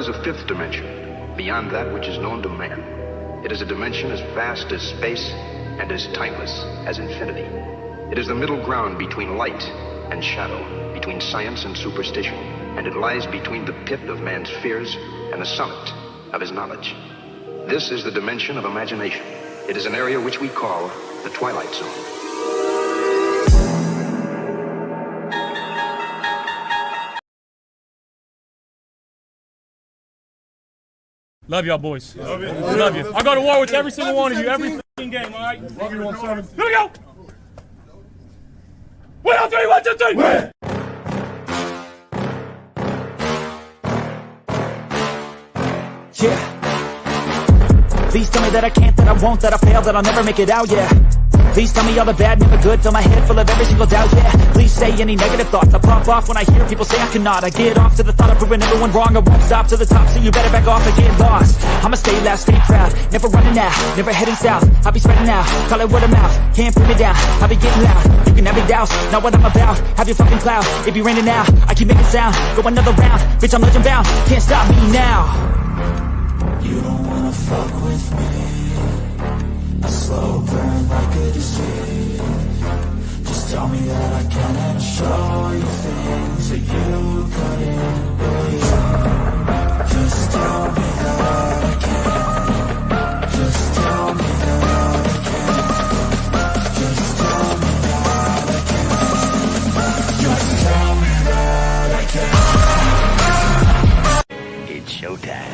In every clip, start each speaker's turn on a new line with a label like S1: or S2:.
S1: is a fifth dimension, beyond that which is known to man. It is a dimension as vast as space and as timeless as infinity. It is the middle ground between light and shadow, between science and superstition, and it lies between the pit of man's fears and the summit of his knowledge. This is the dimension of imagination. It is an area which we call the Twilight Zone.
S2: Love y'all, boys. Love you. Love you. I'll go to war with every single one of you, every fucking game, all right? Love you, 1-7. Here we go! 1, 2, 3, 1, 2, 3! Win!
S3: Yeah. Please tell me that I can't, that I won't, that I fail, that I'll never make it out, yeah. Please tell me all the bad, never good, fill my head full of every single doubt, yeah. Please say any negative thoughts, I pop off when I hear people say I cannot. I get off to the thought of proving everyone wrong, I won't stop to the top, so you better back off and get lost. I'ma stay loud, stay proud, never running out, never heading south. I'll be spreading out, call it word of mouth, can't put me down, I'll be getting loud. You can have your doubts, not what I'm about, have your fucking cloud. It be raining now, I keep making sound, go another round, bitch I'm legend bound, can't stop me now. You don't wanna fuck with me, a slow burn like a disease. Just tell me that I can and I'll show you things that you couldn't believe. Just tell me that I can. Just tell me that I can. Just tell me that I can. Just tell me that I can. It's showtime.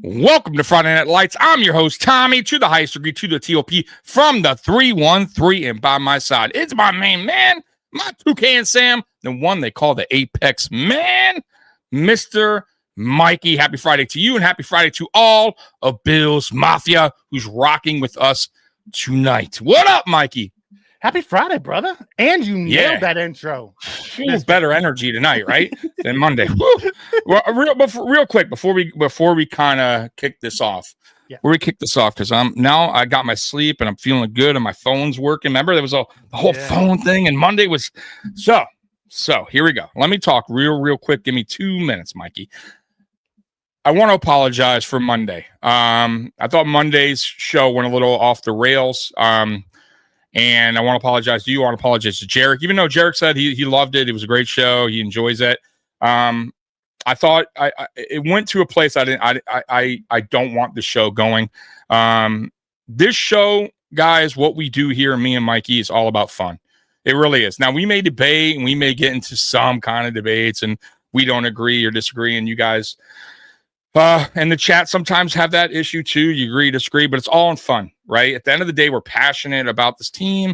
S4: Welcome to Friday Night Lights. I'm your host, Tommy, to the highest degree, to the TOP, from the 313. And by my side, it's my main man, my Toucan Sam, the one they call the Apex Man, Mr. Mikey. Happy Friday to you, and happy Friday to all of Bill's Mafia, who's rocking with us tonight. What up, Mikey?
S5: Happy Friday, brother. And you nailed that intro.
S4: There's better energy tonight, right? Than Monday. Well, real quick, before we kind of kick this off, because I got my sleep and I'm feeling good and my phone's working. Remember, there was the whole phone thing, and Monday was so here we go. Let me talk real quick. Give me 2 minutes, Mikey. I want to apologize for Monday. I thought Monday's show went a little off the rails. And I want to apologize to you. I want to apologize to Jarek, even though Jarek said he loved it. It was a great show. He enjoys it. I thought it went to a place I don't want the show going. This show, guys, what we do here, me and Mikey, is all about fun. It really is. Now, we may debate and we may get into some kind of debates and we don't agree or disagree. And you guys and the chat sometimes have that issue too. You agree, disagree, but it's all in fun, right? At the end of the day, we're passionate about this team.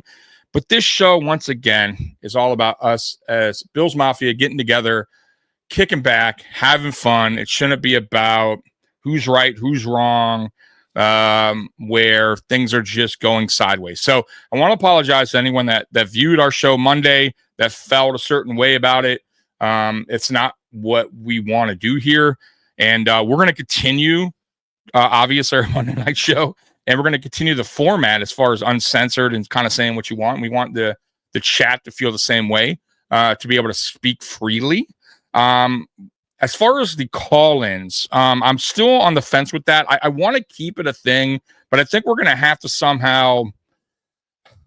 S4: But this show, once again, is all about us as Bills Mafia getting together, kicking back, having fun. It shouldn't be about who's right, who's wrong, where things are just going sideways. So I want to apologize to anyone that viewed our show Monday, that felt a certain way about it. It's not what we want to do here. And we're going to continue, obviously, our Monday night show. And we're going to continue the format as far as uncensored and kind of saying what you want. We want the chat to feel the same way, to be able to speak freely. As far as the call-ins, I'm still on the fence with that. I want to keep it a thing, but I think we're going to have to somehow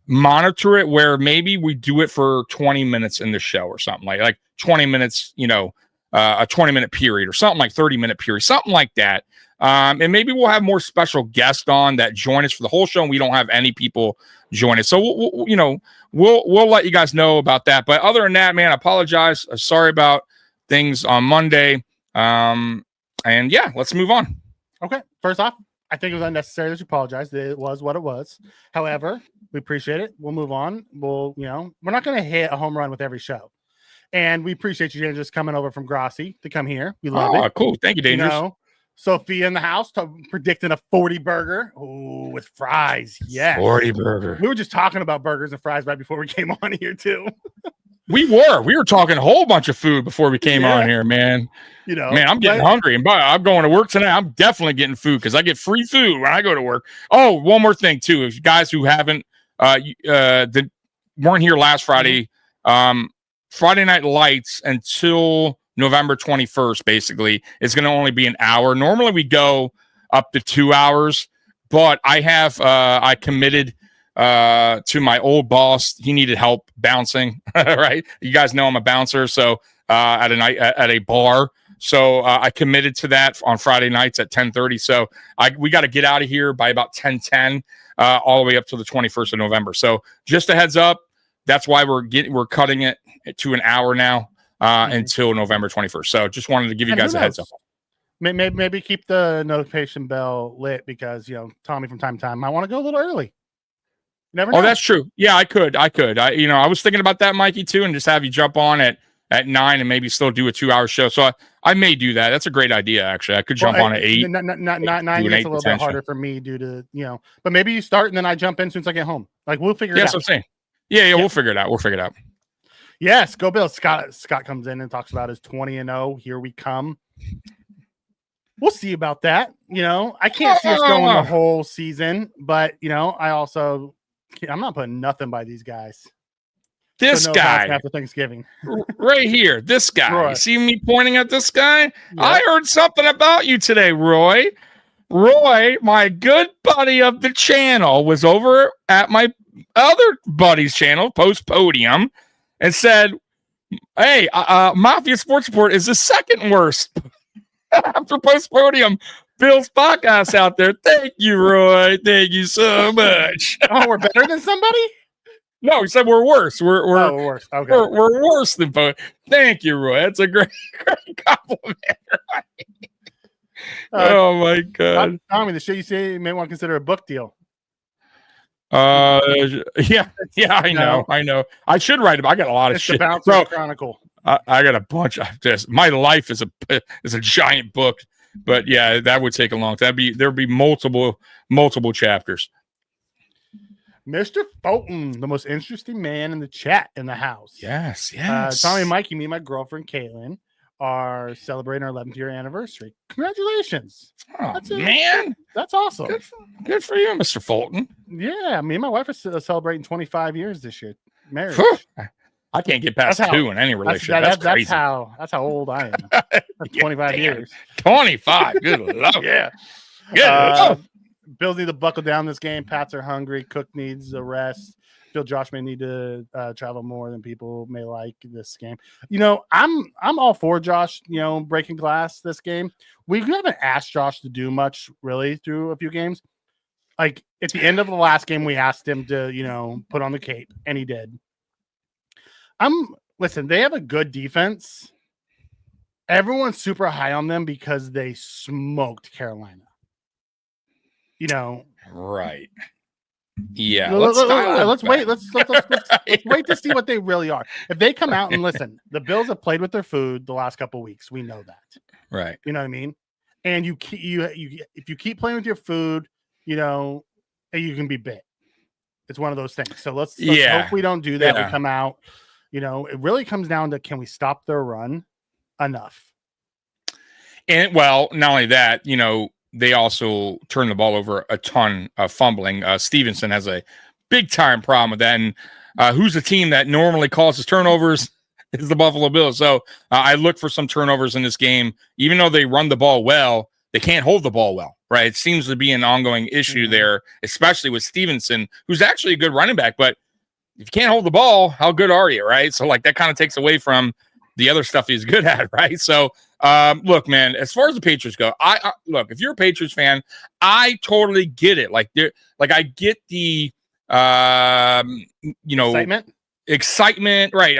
S4: monitor it where maybe we do it for 20 minutes in the show or something like 20 minutes, a 20-minute period or something like 30-minute period, something like that. And maybe we'll have more special guests on that join us for the whole show, and we don't have any people join us. So we'll let you guys know about that. But other than that, man, I apologize. Sorry about things on Monday. And yeah, let's move on.
S5: Okay. First off, I think it was unnecessary that you apologize. It was what it was. However, we appreciate it. We'll move on. We're not going to hit a home run with every show. And we appreciate you just coming over from Grossi to come here. We love it.
S4: Cool. Thank you, Dangerous.
S5: Sophia in the house predicting a 40 burger. Oh, with fries. Yes.
S4: 40 burger.
S5: We were just talking about burgers and fries right before we came on here, too.
S4: We were talking a whole bunch of food before we came on here, man. Man, I'm getting hungry. And I'm going to work tonight. I'm definitely getting food because I get free food when I go to work. Oh, one more thing, too. If you guys who haven't, that weren't here last Friday, Friday Night Lights until November 21st, basically, is going to only be an hour. Normally we go up to 2 hours, but I committed to my old boss. He needed help bouncing, right? You guys know I'm a bouncer. So at a bar. So I committed to that on Friday nights at 10:30. So we got to get out of here by about 10:10, all the way up to the 21st of November. So just a heads up, that's why we're cutting it to an hour now until November 21st. So just wanted to give you guys a heads up.
S5: Maybe keep the notification bell lit because Tommy from time to time might want to go a little early. Never know.
S4: Oh, that's true. Yeah, I could. I was thinking about that, Mikey, too, and just have you jump on at 9 and maybe still do a 2-hour show. So I may do that. That's a great idea, actually. I could jump on at 8.
S5: 9 gets a little bit harder for me due to, but maybe you start and then I jump in as soon as I get home. Like, we'll figure it out.
S4: That's what I'm saying. Yeah, we'll figure it out.
S5: Yes, go Bills. Scott comes in and talks about his 20-0. Here we come. We'll see about that. I can't see us going the whole season, but I'm not putting nothing by these guys.
S4: This guy
S5: after Thanksgiving,
S4: right here. This guy.
S5: Roy.
S4: You see me pointing at this guy? Yep.
S5: I
S4: heard something about you today, Roy. Roy, my good buddy of the channel, was over at my other buddy's channel, Post Podium, and said, "Hey, Mafia Sports Report is the second worst after Post Podium Bill's podcast out there." Thank you, Roy. Thank you so much.
S5: Oh, we're better than somebody?
S4: No, he said we're worse. We're
S5: worse. Okay.
S4: We're worse than both. Thank you, Roy. That's a great compliment. Oh my God.
S5: Tommy, the shit you say you may want to consider a book deal.
S4: Yeah, I know. I should write it. I got a lot of shit.
S5: Bro, Chronicle.
S4: I got a bunch of this. My life is a giant book, but yeah, that would take a long time. There'd be multiple chapters.
S5: Mr. Fulton, the most interesting man in the chat in the house.
S4: Yes.
S5: Tommy and Mikey, me and my girlfriend Caitlin are celebrating our 11th year anniversary. Congratulations.
S4: Oh, man.
S5: That's awesome.
S4: Good for you, Mr. Fulton.
S5: Yeah, me and my wife are celebrating 25 years this year. Marriage.
S4: I can't get past 2 in any relationship. That's crazy.
S5: That's how old I am. That's 25 years.
S4: 25. Good luck.
S5: Yeah.
S4: Good.
S5: Bills need to buckle down this game. Pats are hungry. Cook needs a rest. Feel Josh may need to travel more than people may like this game. I'm all for Josh, breaking glass this game. We haven't asked Josh to do much really through a few games. Like at the end of the last game, we asked him to, put on the cape, and he did. Listen, they have a good defense. Everyone's super high on them because they smoked Carolina.
S4: Right. Yeah.
S5: Let's wait. Let's wait to see what they really are. If they come out and listen, the Bills have played with their food the last couple of weeks. We know that.
S4: Right.
S5: You know what I mean? And if you keep playing with your food, you can be bit. It's one of those things. So let's hope we don't do that. We come out. It really comes down to, can we stop their run enough?
S4: And not only that, they also turn the ball over a ton of fumbling. Stevenson has a big time problem with that. And who's the team that normally causes turnovers is the Buffalo Bills. So I look for some turnovers in this game. Even though they run the ball well, they can't hold the ball well, right? It seems to be an ongoing issue there, especially with Stevenson, who's actually a good running back. But if you can't hold the ball, how good are you, right? So that kind of takes away from the other stuff he's good at, right? So look, man, as far as the Patriots go, I look, if you're a Patriots fan, I totally get it. I get the excitement, right?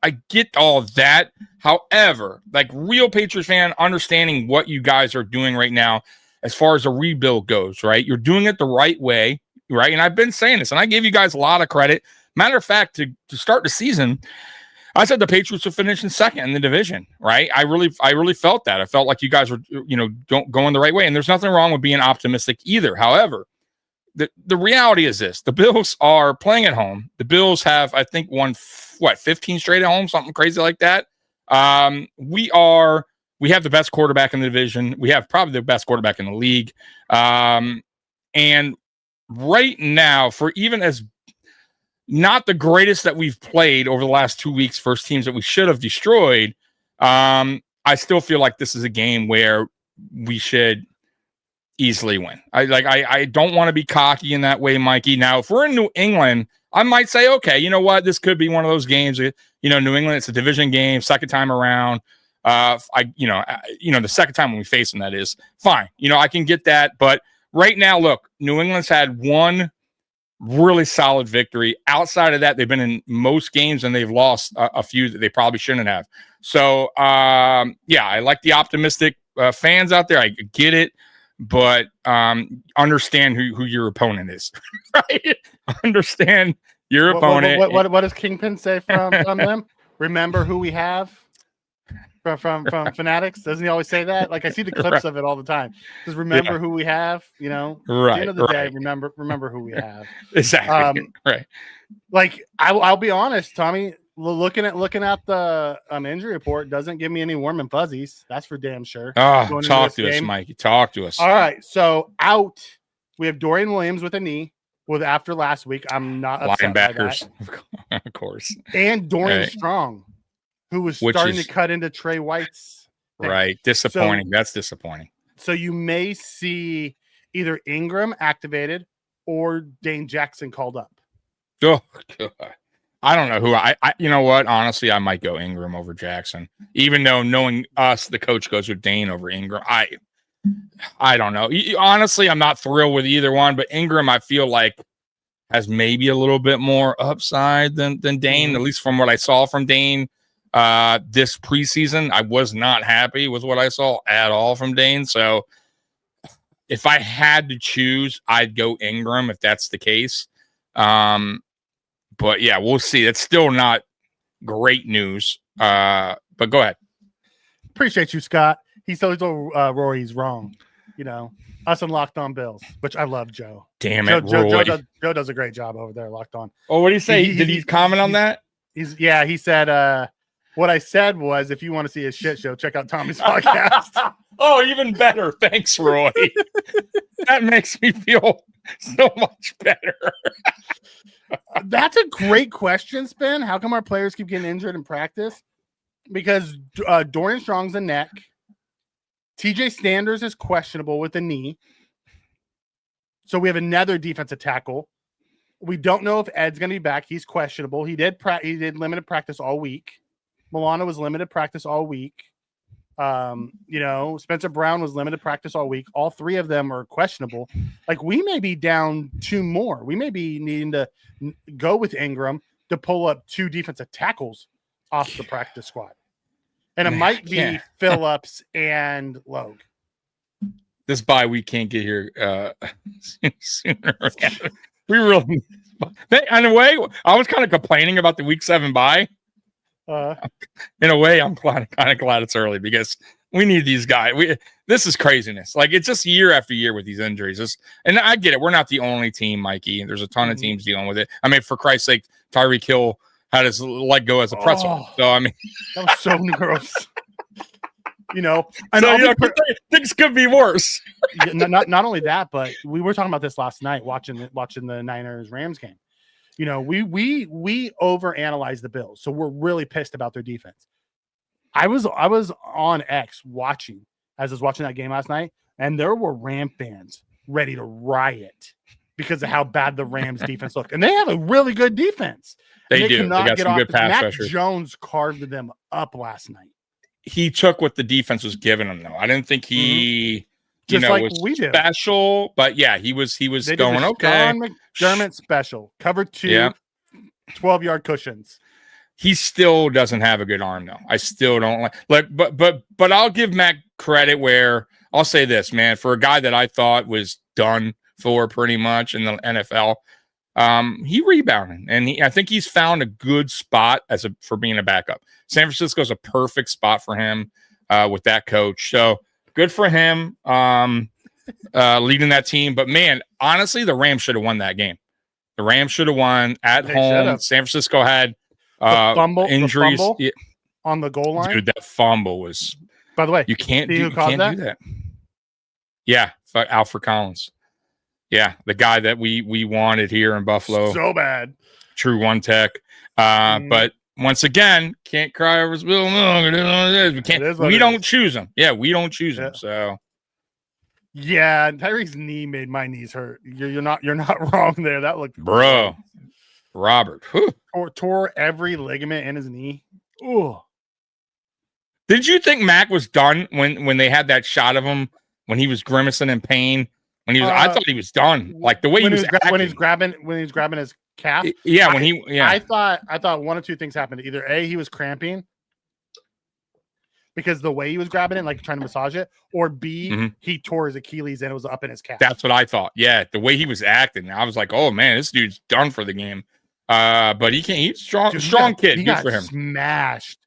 S4: I get all of that. However, real Patriots fan, understanding what you guys are doing right now as far as a rebuild goes, right? You're doing it the right way, right? And I've been saying this, and I give you guys a lot of credit. Matter of fact, to start the season, I said the Patriots would finish in second in the division, right? I really felt that. I felt like you guys were, going the right way. And there's nothing wrong with being optimistic either. However, the reality is this: the Bills are playing at home. The Bills have, I think, won 15 straight at home, something crazy like that. We have the best quarterback in the division. We have probably the best quarterback in the league. And right now, for even as not the greatest that we've played over the last 2 weeks, first teams that we should have destroyed, I still feel like this is a game where we should easily win. I don't want to be cocky in that way, Mikey. Now, if we're in New England, I might say, okay, you know what? This could be one of those games. New England, it's a division game, second time around. The second time when we face them, that is fine. I can get that. But right now, look, New England's had one really solid victory. Outside of that, they've been in most games and they've lost a few that they probably shouldn't have. So, I like the optimistic fans out there. I get it. But understand who your opponent is, right? Understand your opponent.
S5: What does Kingpin say from them? Remember who we have from Fanatics. Doesn't he always say that? Like I see the clips of it all the time. Just remember who we have. At the end of the day, remember who we have.
S4: Exactly. Right.
S5: Like I'll be honest, Tommy. Looking at the injury report doesn't give me any warm and fuzzies. That's for damn sure.
S4: Oh, talk to us, Mikey. Talk to us.
S5: All right. So out, we have Dorian Williams with a knee. After last week, I'm not upset
S4: linebackers,
S5: by that.
S4: of course,
S5: and Dorian Strong, who was starting to cut into Trey White's thing.
S4: Right. Disappointing. That's disappointing. So
S5: you may see either Ingram activated or Dane Jackson called up.
S4: Oh, God. I don't know who you know what? Honestly, I might go Ingram over Jackson, even though knowing us, the coach goes with Dane over Ingram. I don't know. Honestly, I'm not thrilled with either one, but Ingram, I feel like has maybe a little bit more upside than Dane, at least from what I saw from Dane this preseason. I was not happy with what I saw at all from Dane. So if I had to choose, I'd go Ingram if that's the case. But yeah, we'll see. It's still not great news. But go ahead.
S5: Appreciate you, Scott. He told Rory he's wrong. Us and Locked On Bills, which I love Joe.
S4: Damn it, Roy.
S5: Joe does a great job over there, Locked On.
S4: Oh, what did he say? Did he comment on that?
S5: He said, what I said was, if you want to see a shit show, check out Tommy's podcast.
S4: Oh, even better. Thanks, Roy. That makes me feel so much better.
S5: That's a great question, Spin. How come our players keep getting injured in practice? Because Dorian Strong's a neck. TJ Sanders is questionable with a knee. So we have another defensive tackle. We don't know if Ed's going to be back. He's questionable. He did limited practice all week. Milano was limited practice all week. Spencer Brown was limited practice all week. All three of them are questionable. Like, we may be down two more. We may be needing to go with Ingram to pull up two defensive tackles off the practice squad. And it might be Phillips and Logue.
S4: This bye week can't get here sooner. We really, in a way, I was kind of complaining about the week 7 bye. In a way, I'm kind of glad it's early because we need these guys. This is craziness. Like, it's just year after year with these injuries. And I get it. We're not the only team, Mikey. There's a ton of teams dealing with it. I mean, for Christ's sake, Tyreek Hill had his leg go as a pretzel. So, I mean,
S5: that was so gross.
S4: Things could be worse.
S5: Not only that, but we were talking about this last night watching the Niners-Rams game. We overanalyze the Bills, so we're really pissed about their defense. I was on X watching that game last night, and there were Ram fans ready to riot because of how bad the Rams defense looked, and they have a really good defense.
S4: They do. They got some good pass
S5: Mac
S4: rushers.
S5: Jones carved them up last night.
S4: He took what the defense was giving him, though. I didn't think he.
S5: Just like
S4: was
S5: we did.
S4: Special, but yeah, he was going okay.
S5: Sean McDermott special, cover 2, 12-yard cushions.
S4: He still doesn't have a good arm, though. I still don't but I'll give Mac credit where I'll say this, man, for a guy that I thought was done for pretty much in the NFL, he rebounded, and I think he's found a good spot for being a backup. San Francisco's a perfect spot for him with that coach. So. Good for him leading that team. But, man, honestly, the Rams should have won that game. The Rams should have won at home. San Francisco had injuries.
S5: The fumble on the goal line.
S4: Dude, that fumble was – by the way, you can't do that. Yeah, Alfred Collins. Yeah, the guy that we wanted here in Buffalo.
S5: So bad.
S4: True one tech. But once again, can't cry over spilled milk. We can't. We don't choose them. Yeah, we don't choose them. So.
S5: Yeah, Tyreek's knee made my knees hurt. You're not wrong there. That looked
S4: bro. Robert
S5: tore every ligament in his knee. Ooh.
S4: Did you think Mac was done when they had that shot of him when he was grimacing in pain? When he was, I thought he was done. Like the way he was
S5: when he's grabbing his calf.
S4: Yeah,
S5: I thought one of two things happened. Either A, he was cramping because the way he was grabbing it, like trying to massage it, or B, he tore his Achilles and it was up in his calf.
S4: That's what I thought. Yeah, the way he was acting, I was like, oh man, this dude's done for the game. But he can't. He's strong, kid.
S5: He
S4: Good
S5: got
S4: for him.
S5: Smashed.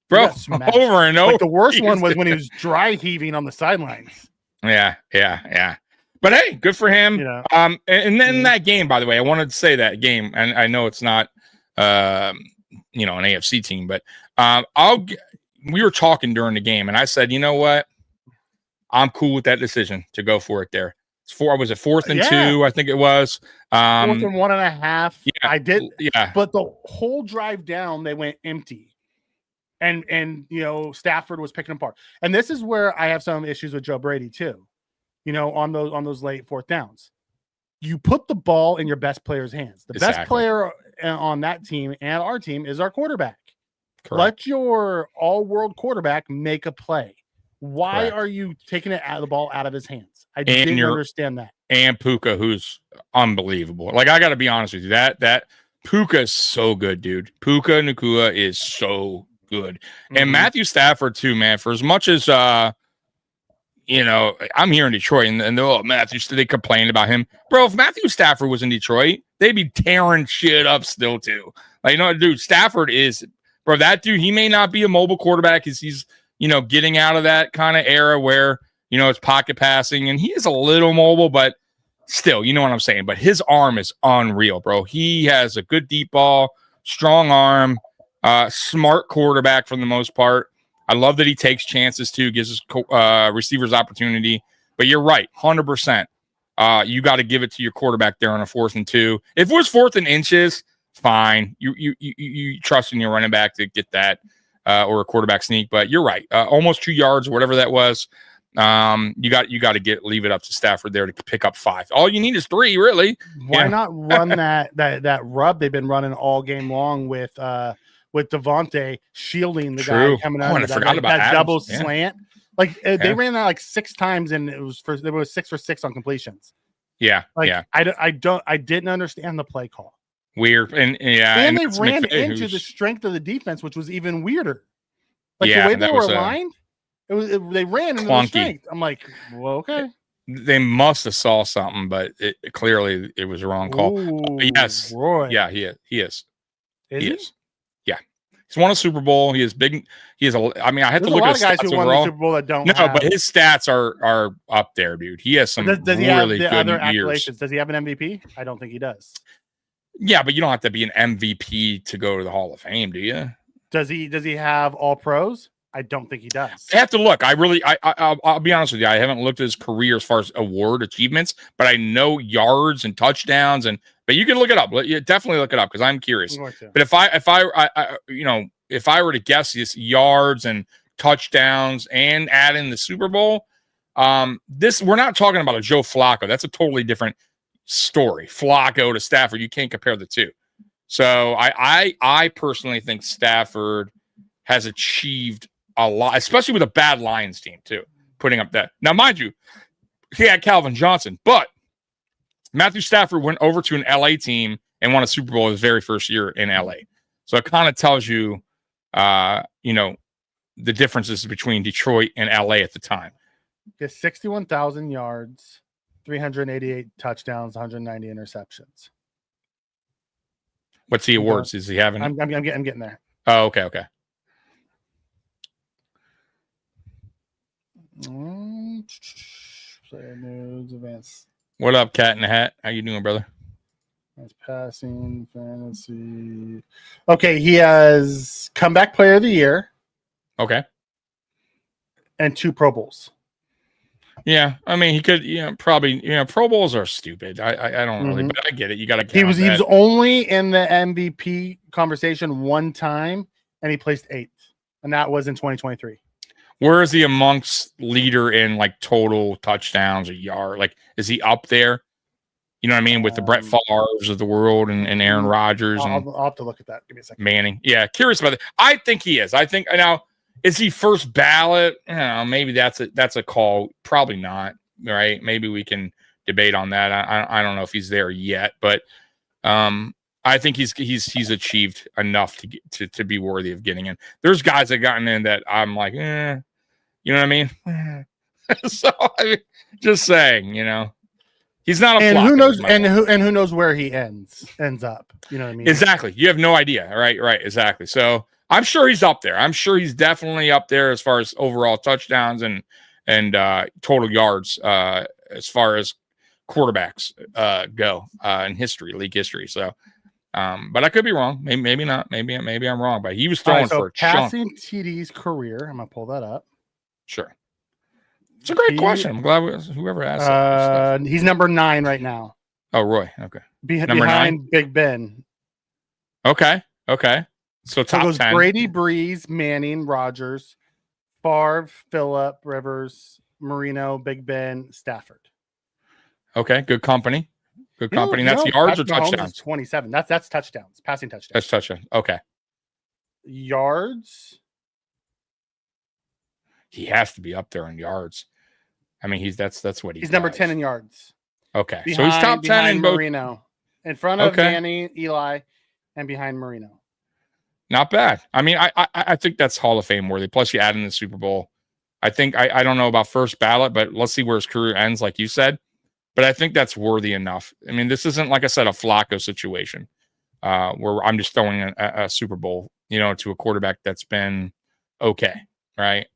S4: Bro, over and over.
S5: Like the worst one was when he was dry heaving on the sidelines.
S4: Yeah. But hey, good for him.
S5: Yeah.
S4: And then that game, by the way, I wanted to say that game, and I know it's not, an AFC team, but we were talking during the game, and I said, you know what, I'm cool with that decision to go for it there. Was it 4th and 2? I think it was
S5: 4th and 1.5.
S4: Yeah,
S5: I did.
S4: Yeah,
S5: but the whole drive down, they went empty. And Stafford was picking them apart. And this is where I have some issues with Joe Brady too. On those late 4th downs. You put the ball in your best player's hands. The best player on that team and our team is our quarterback. Correct. Let your all-world quarterback make a play. Why are you taking the ball out of his hands? I didn't understand that. And
S4: Puka, who's unbelievable. Like, I got to be honest with you. That Puka is so good, dude. Puka Nacua is so good. And Matthew Stafford too, man. For as much as I'm here in Detroit, and they complained about him, bro. If Matthew Stafford was in Detroit, they'd be tearing shit up still too. Like, dude, Stafford is, bro. That dude, he may not be a mobile quarterback, because he's getting out of that kind of era where it's pocket passing, and he is a little mobile, but still, you know what I'm saying. But his arm is unreal, bro. He has a good deep ball, strong arm. Smart quarterback for the most part. I love that he takes chances too, gives his receivers opportunity. But you're right, 100%. You got to give it to your quarterback there on a 4th and 2. If it was 4th and inches, fine. You trust in your running back to get that or a quarterback sneak. But you're right, almost 2 yards or whatever that was. You got to leave it up to Stafford there to pick up 5. All you need is 3, really.
S5: Why not run that rub they've been running all game long with Devontae shielding the guy coming out of that double slant? Like they ran that like 6 times, and it was 6 for 6 on completions.
S4: Yeah,
S5: I didn't understand the play call.
S4: Weird, and they
S5: ran into the strength of the defense, which was even weirder. Like the way they were aligned. They ran into the strength. I'm like, well, okay.
S4: They must have saw something, but clearly it was a wrong call.
S5: Ooh,
S4: yes,
S5: Roy.
S4: Yeah, he is. He
S5: is.
S4: Yeah, he's won a Super Bowl. He is big. He is I had to look at his stats
S5: who won
S4: overall.
S5: the Super Bowl that don't.
S4: But his stats are up there, dude. He has some
S5: does he
S4: really
S5: have the
S4: good
S5: other
S4: years.
S5: accolades? Does he have an MVP? I don't think he does.
S4: Yeah, but you don't have to be an MVP to go to the Hall of Fame, do you?
S5: Does he have all pros? I don't think he does.
S4: I have to look. I'll be honest with you. I haven't looked at his career as far as award achievements, but I know yards and touchdowns, but you can look it up. You definitely look it up, because I'm curious. But if I were to guess his yards and touchdowns and add in the Super Bowl, we're not talking about a Joe Flacco. That's a totally different story. Flacco to Stafford, you can't compare the two. So I personally think Stafford has achieved a lot, especially with a bad Lions team too, putting up that. Now, mind you, he had Calvin Johnson, but Matthew Stafford went over to an LA team and won a Super Bowl his very first year in LA. So it kind of tells you, the differences between Detroit and LA at the time.
S5: He has 61,000 yards, 388 touchdowns, 190 interceptions.
S4: What's the awards? Is he having?
S5: I'm getting there.
S4: Oh, okay.
S5: News advanced.
S4: What up, Cat in the Hat? How you doing, brother?
S5: That's passing fantasy. Okay, he has comeback player of the year.
S4: Okay.
S5: And 2 Pro Bowls.
S4: Yeah, I mean, he could, probably, Pro Bowls are stupid. I don't really, but I get it. You got to.
S5: He was only in the MVP conversation one time, and he placed 8th, and that was in 2023.
S4: Where is he amongst leader in like total touchdowns or yard? Like, is he up there? You know what I mean? With the Brett Favres of the world and Aaron Rodgers.
S5: I'll have to look at that. Give me a second.
S4: Manning. Yeah, curious about that. I think he is. I think now, is he first ballot? Maybe that's a call. Probably not. Right? Maybe we can debate on that. I don't know if he's there yet, but I think he's achieved enough to be worthy of getting in. There's guys that gotten in that I'm like, you know what I mean? So just saying, he's not a
S5: and
S4: flop,
S5: who knows who knows where he ends up. You know what I mean?
S4: Exactly. You have no idea. Right. Exactly. So I'm sure he's up there. I'm sure he's definitely up there as far as overall touchdowns and total yards as far as quarterbacks go in league history. So, but I could be wrong. Maybe not. Maybe I'm wrong. But he was throwing for a
S5: passing TD's career. I'm gonna pull that up.
S4: Sure. It's a great question. I'm glad whoever asked that.
S5: He's number 9 right now.
S4: Oh, Roy. Okay.
S5: Behind 9? Big Ben.
S4: Okay. So top 10.
S5: Brady, Breeze, Manning, Rodgers, Favre, Phillip, Rivers, Marino, Big Ben, Stafford.
S4: Okay. Good company. That's yards or touchdowns?
S5: 27. That's touchdowns. Passing touchdowns.
S4: That's touchdown. Okay.
S5: Yards.
S4: He has to be up there in yards. I mean, that's what
S5: he's number 10 in yards.
S4: Okay, so he's top 10 in both.
S5: Marino, in front of Manny, Eli, and behind Marino.
S4: Not bad. I mean, I think that's Hall of Fame worthy. Plus, you add in the Super Bowl. I think I don't know about first ballot, but let's see where his career ends, like you said. But I think that's worthy enough. I mean, this isn't, like I said, a Flacco situation where I'm just throwing a Super Bowl, to a quarterback that's been okay. Right.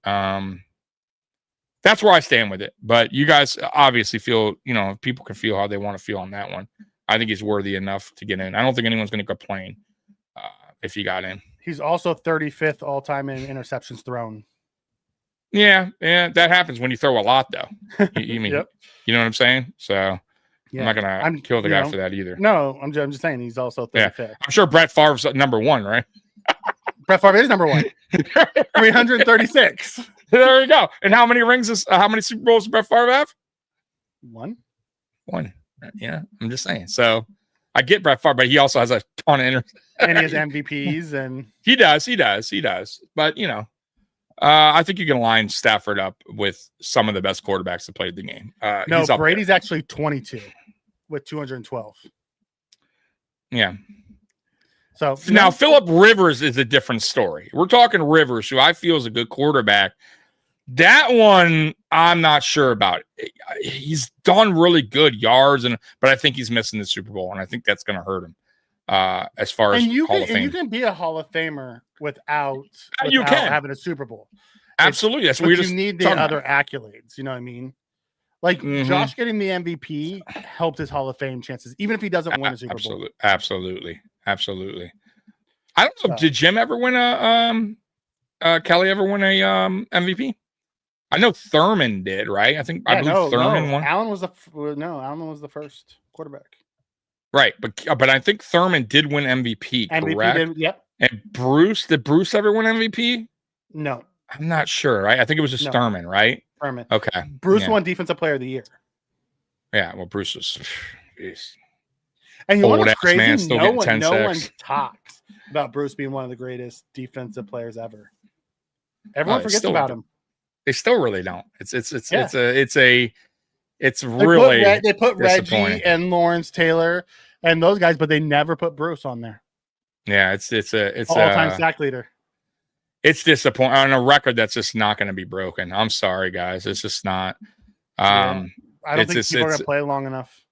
S4: That's where I stand with it. But you guys obviously feel, people can feel how they want to feel on that one. I think he's worthy enough to get in. I don't think anyone's going to complain if he got in.
S5: He's also 35th all time in interceptions thrown.
S4: Yeah, that happens when you throw a lot, though. You mean,
S5: yep.
S4: You know what I'm saying? So I'm not going to kill the guy for that either.
S5: No, I'm just saying he's also 35th. Yeah.
S4: I'm sure Brett Favre's number 1, right?
S5: Brett Favre is number 1. 336.
S4: There you go. And how many Super Bowls does Brett Favre have?
S5: 1.
S4: Yeah, I'm just saying. So I get Brett Favre, but he also has a ton of
S5: and he has MVPs, and
S4: he does. But I think you can line Stafford up with some of the best quarterbacks that played the game.
S5: No, Brady's actually 22 with 212.
S4: Yeah.
S5: So
S4: now Phillip Rivers is a different story. We're talking Rivers, who I feel is a good quarterback. That one, I'm not sure about. He's done really good yards, but I think he's missing the Super Bowl, and I think that's going to hurt him as far as Hall of Fame.
S5: And you can be a Hall of Famer without having a Super Bowl.
S4: Absolutely. That's what
S5: you need the other accolades. You know what I mean? Like Josh getting the MVP helped his Hall of Fame chances, even if he doesn't win a Super Bowl.
S4: Absolutely. I don't know. Did Jim ever win Kelly ever win a MVP? I know Thurman did, right? I believe Thurman won.
S5: Allen was the first quarterback.
S4: Right, but I think Thurman did win MVP, correct?
S5: Yep.
S4: And did Bruce ever win MVP?
S5: No.
S4: I'm not sure, right? I think it was just Thurman, right?
S5: Thurman.
S4: Okay.
S5: Bruce won Defensive Player of the Year.
S4: Yeah, well, Bruce was
S5: and you know what's crazy?
S4: Man, still
S5: no one talks about Bruce being one of the greatest defensive players ever. Everyone forgets about him.
S4: They still really don't.
S5: They put Reggie and Lawrence Taylor and those guys, but they never put Bruce on there.
S4: Yeah, it's
S5: all-time sack leader.
S4: It's disappointing on a record that's just not going to be broken. I'm sorry, guys. It's just not.
S5: I don't think people are going to play long enough.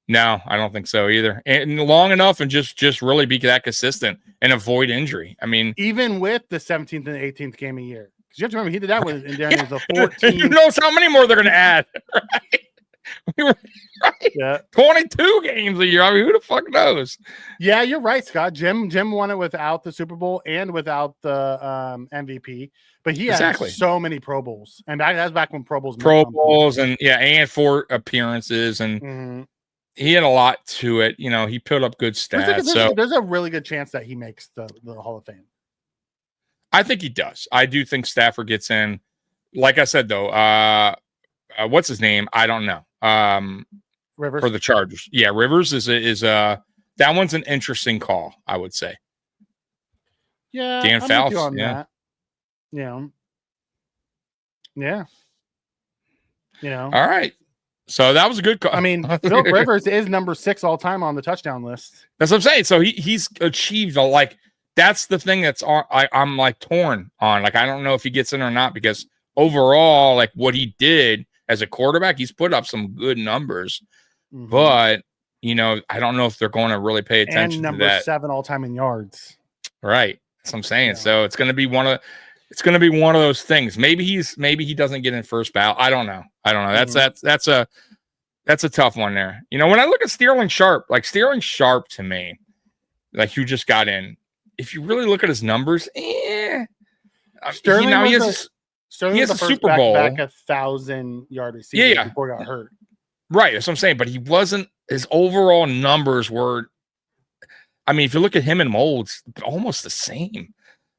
S4: No, I don't think so either. And long enough and just really be that consistent and avoid injury. I mean,
S5: even with the 17th and 18th game a year. Because you have to remember, he did that when Darren was a 14.
S4: Who knows how many more they're going to add, right? We were, right?
S5: Yeah.
S4: 22 games a year. I mean, who the fuck knows?
S5: Yeah, you're right, Scott. Jim won it without the Super Bowl and without the MVP, but he had so many Pro Bowls, and that was back when Pro Bowls
S4: and 4 appearances, and he had a lot to it. You know, he put up good stats.
S5: There's a really good chance that he makes the Hall of Fame.
S4: I think he does. I do think Stafford gets in. Like I said, though, what's his name? I don't know.
S5: Rivers
S4: for the Chargers. Yeah, Rivers is that one's an interesting call, I would say.
S5: Yeah,
S4: Dan Fouts.
S5: Yeah. Yeah. Yeah. You know.
S4: All right. So that was a good call.
S5: I mean, Philip Rivers is number 6 all time on the touchdown list.
S4: That's what I'm saying. So he's achieved that's the thing that's on. I'm like torn on. Like, I don't know if he gets in or not, because overall, like what he did as a quarterback, he's put up some good numbers. But you know, I don't know if they're going to really pay attention
S5: and
S4: to that.
S5: Number 7 all time in yards.
S4: Right. That's what I'm saying. Yeah. So it's going to be one of those things. Maybe he doesn't get in first ballot. I don't know. That's a tough one there. You know, when I look at Sterling Sharp to me, like, who just got in, if you really look at his numbers,
S5: Sterling
S4: he has a Super Bowl,
S5: back 1,000-yard receiver before he got hurt.
S4: Right, that's what I'm saying. But he wasn't. His overall numbers were. I mean, if you look at him and Molds, almost the same.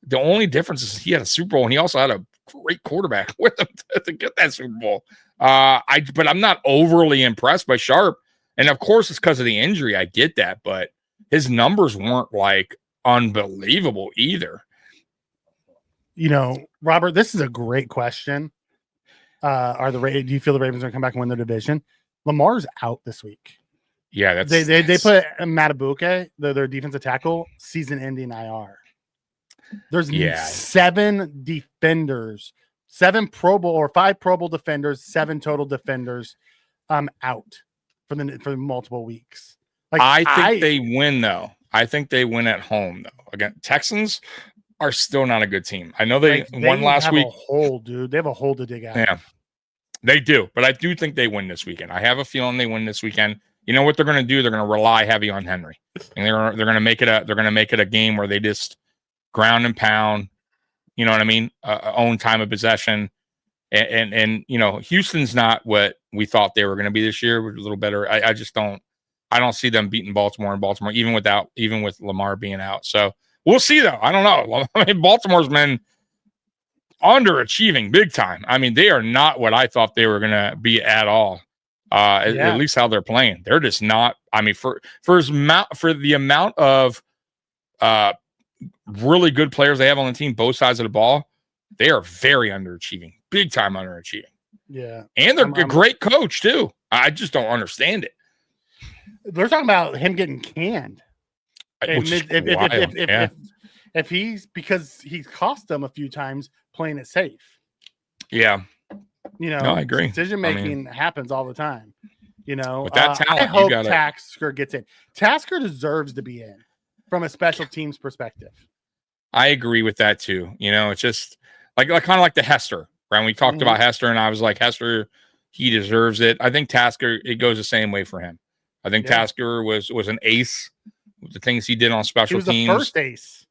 S4: The only difference is he had a Super Bowl, and he also had a great quarterback with him to get that Super Bowl. But I'm not overly impressed by Sharp, and of course it's because of the injury. I get that, but his numbers weren't like unbelievable either.
S5: You know, Robert, this is a great question. Do you feel the Ravens are going to come back and win their division? Lamar's out this week.
S4: Yeah,
S5: they put Matabuke, their defensive tackle, season-ending IR. There's 7 defenders, 7 Pro Bowl or 5 Pro Bowl defenders, 7 total defenders, out for multiple weeks. Like,
S4: I think they win though. I think they win at home though. Again, Texans are still not a good team. I know they won last week.
S5: They have a hole to dig out.
S4: Yeah, they do. But I do think they win this weekend. I have a feeling they win this weekend. You know what they're going to do? They're going to rely heavy on Henry, and they're going to make it a game where they just ground and pound. You know what I mean? Own time of possession, and you know, Houston's not what we thought they were going to be this year. We're a little better. I just don't. I don't see them beating Baltimore even with Lamar being out. So we'll see though. I don't know. I mean, Baltimore's been underachieving big time. I mean, they are not what I thought they were going to be at all. At least how they're playing. They're just not. I mean, for the amount of really good players they have on the team, both sides of the ball, they are very underachieving, big time underachieving.
S5: Yeah,
S4: and they're a great coach too. I just don't understand it.
S5: They're talking about him getting canned. If he's, because he's cost them a few times playing it safe.
S4: Yeah.
S5: You know,
S4: no, I agree.
S5: Decision making happens all the time. You know,
S4: with that talent,
S5: I hope Tasker gets in. Tasker deserves to be in from a special teams perspective.
S4: I agree with that too. You know, it's just like kind of like the Hester, right? We talked about Hester, and I was like, Hester, he deserves it. I think Tasker, it goes the same way for him. I think Tasker was an ace with the things he did on special teams.
S5: He was the first ace.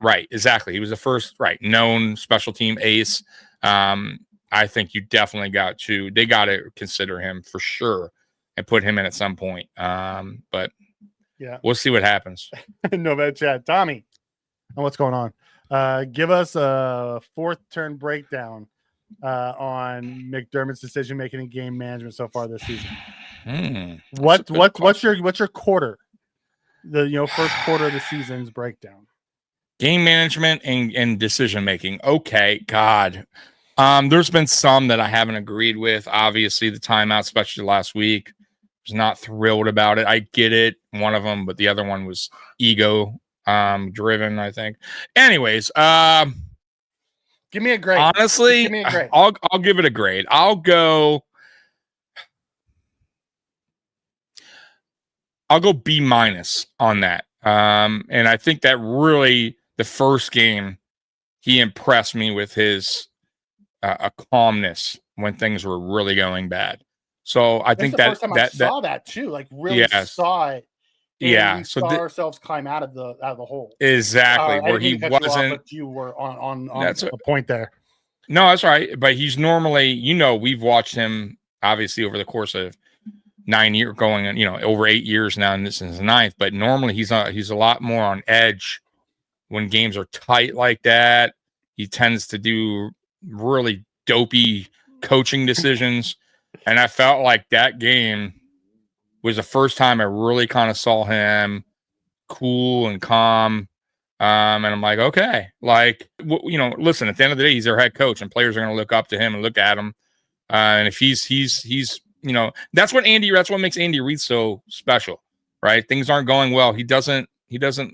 S4: Right, exactly. He was the first, known special team ace. I think you definitely got to consider him for sure and put him in at some point. But we'll see what happens.
S5: No bad chat. Tommy, what's going on? Give us a fourth turn breakdown on McDermott's decision making and game management so far this season. What's your quarter? The first quarter of the season's breakdown.
S4: Game management and decision making. Okay, God. There's been some that I haven't agreed with. Obviously, the timeout, especially last week, was not thrilled about it. I get it, one of them, but the other one was ego driven, I think. Anyways,
S5: give me a grade.
S4: Honestly,
S5: give me a grade.
S4: I'll give it a grade. I'll go B- on that. And I think that really the first game he impressed me with his a calmness when things were really going bad. So I think
S5: the
S4: that
S5: first time I saw that too, like really saw it.
S4: Yeah.
S5: We saw ourselves climb out of the hole.
S4: Exactly.
S5: I
S4: Where
S5: didn't mean
S4: he
S5: to cut you off,
S4: wasn't.
S5: but you were on
S4: That's
S5: the point there.
S4: No, that's right. But he's normally, we've watched him obviously over the course of 9 years, going on, over 8 years now, and this is his 9th. But normally he's a lot more on edge when games are tight like that. He tends to do really dopey coaching decisions, and I felt like that game was the first time I really kind of saw him cool and calm. And I'm like, okay, like, listen, at the end of the day, he's their head coach, and players are going to look up to him and look at him. And if he's, that's what makes Andy Reid so special, right? Things aren't going well. He doesn't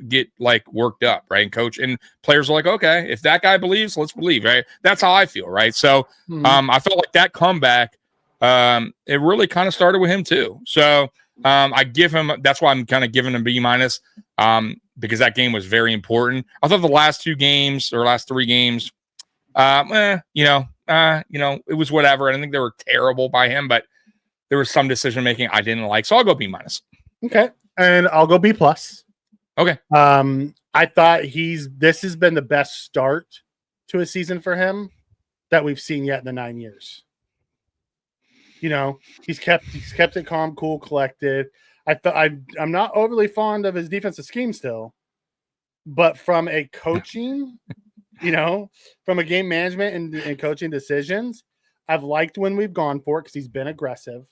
S4: get like worked up, right? And coach and players are like, okay, if that guy believes, let's believe, right? That's how I feel, right? So, I felt like that comeback, it really kind of started with him too. So, I give him, that's why I'm kind of giving him B-, because that game was very important. I thought the last 3 games, it was whatever. I don't think they were terrible by him, but there was some decision making I didn't like. So I'll go B-.
S5: Okay. And I'll go B+.
S4: Okay.
S5: I thought this has been the best start to a season for him that we've seen yet in the 9 years. He's kept it calm, cool, collected. I'm not overly fond of his defensive scheme still, but from a coaching, from a game management and coaching decisions, I've liked when we've gone for it because he's been aggressive.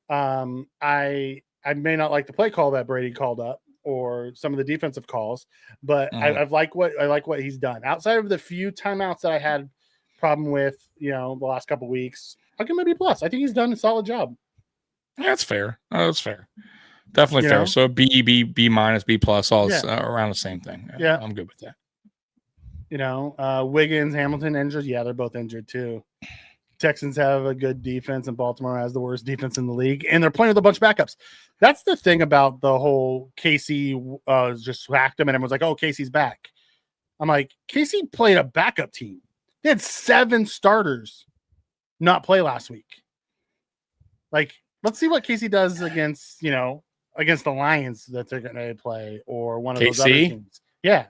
S5: I may not like the play call that Brady called up or some of the defensive calls, but I like what he's done. Outside of the few timeouts that I had problem with, the last couple of weeks, I'll give him a B+. I think he's done a solid job.
S4: That's fair. That's fair. Definitely fair. So B-, B+, B+, all around the same thing. Yeah, I'm good with that.
S5: Wiggins, Hamilton injured. Yeah, they're both injured too. Texans have a good defense, and Baltimore has the worst defense in the league, and they're playing with a bunch of backups. That's the thing about the whole KC just whacked them, and everyone's like, "Oh, KC's back." I'm like, KC played a backup team. They had 7 starters not play last week. Like, let's see what KC does against the Lions that they're going to play, or one of those other teams. Yeah.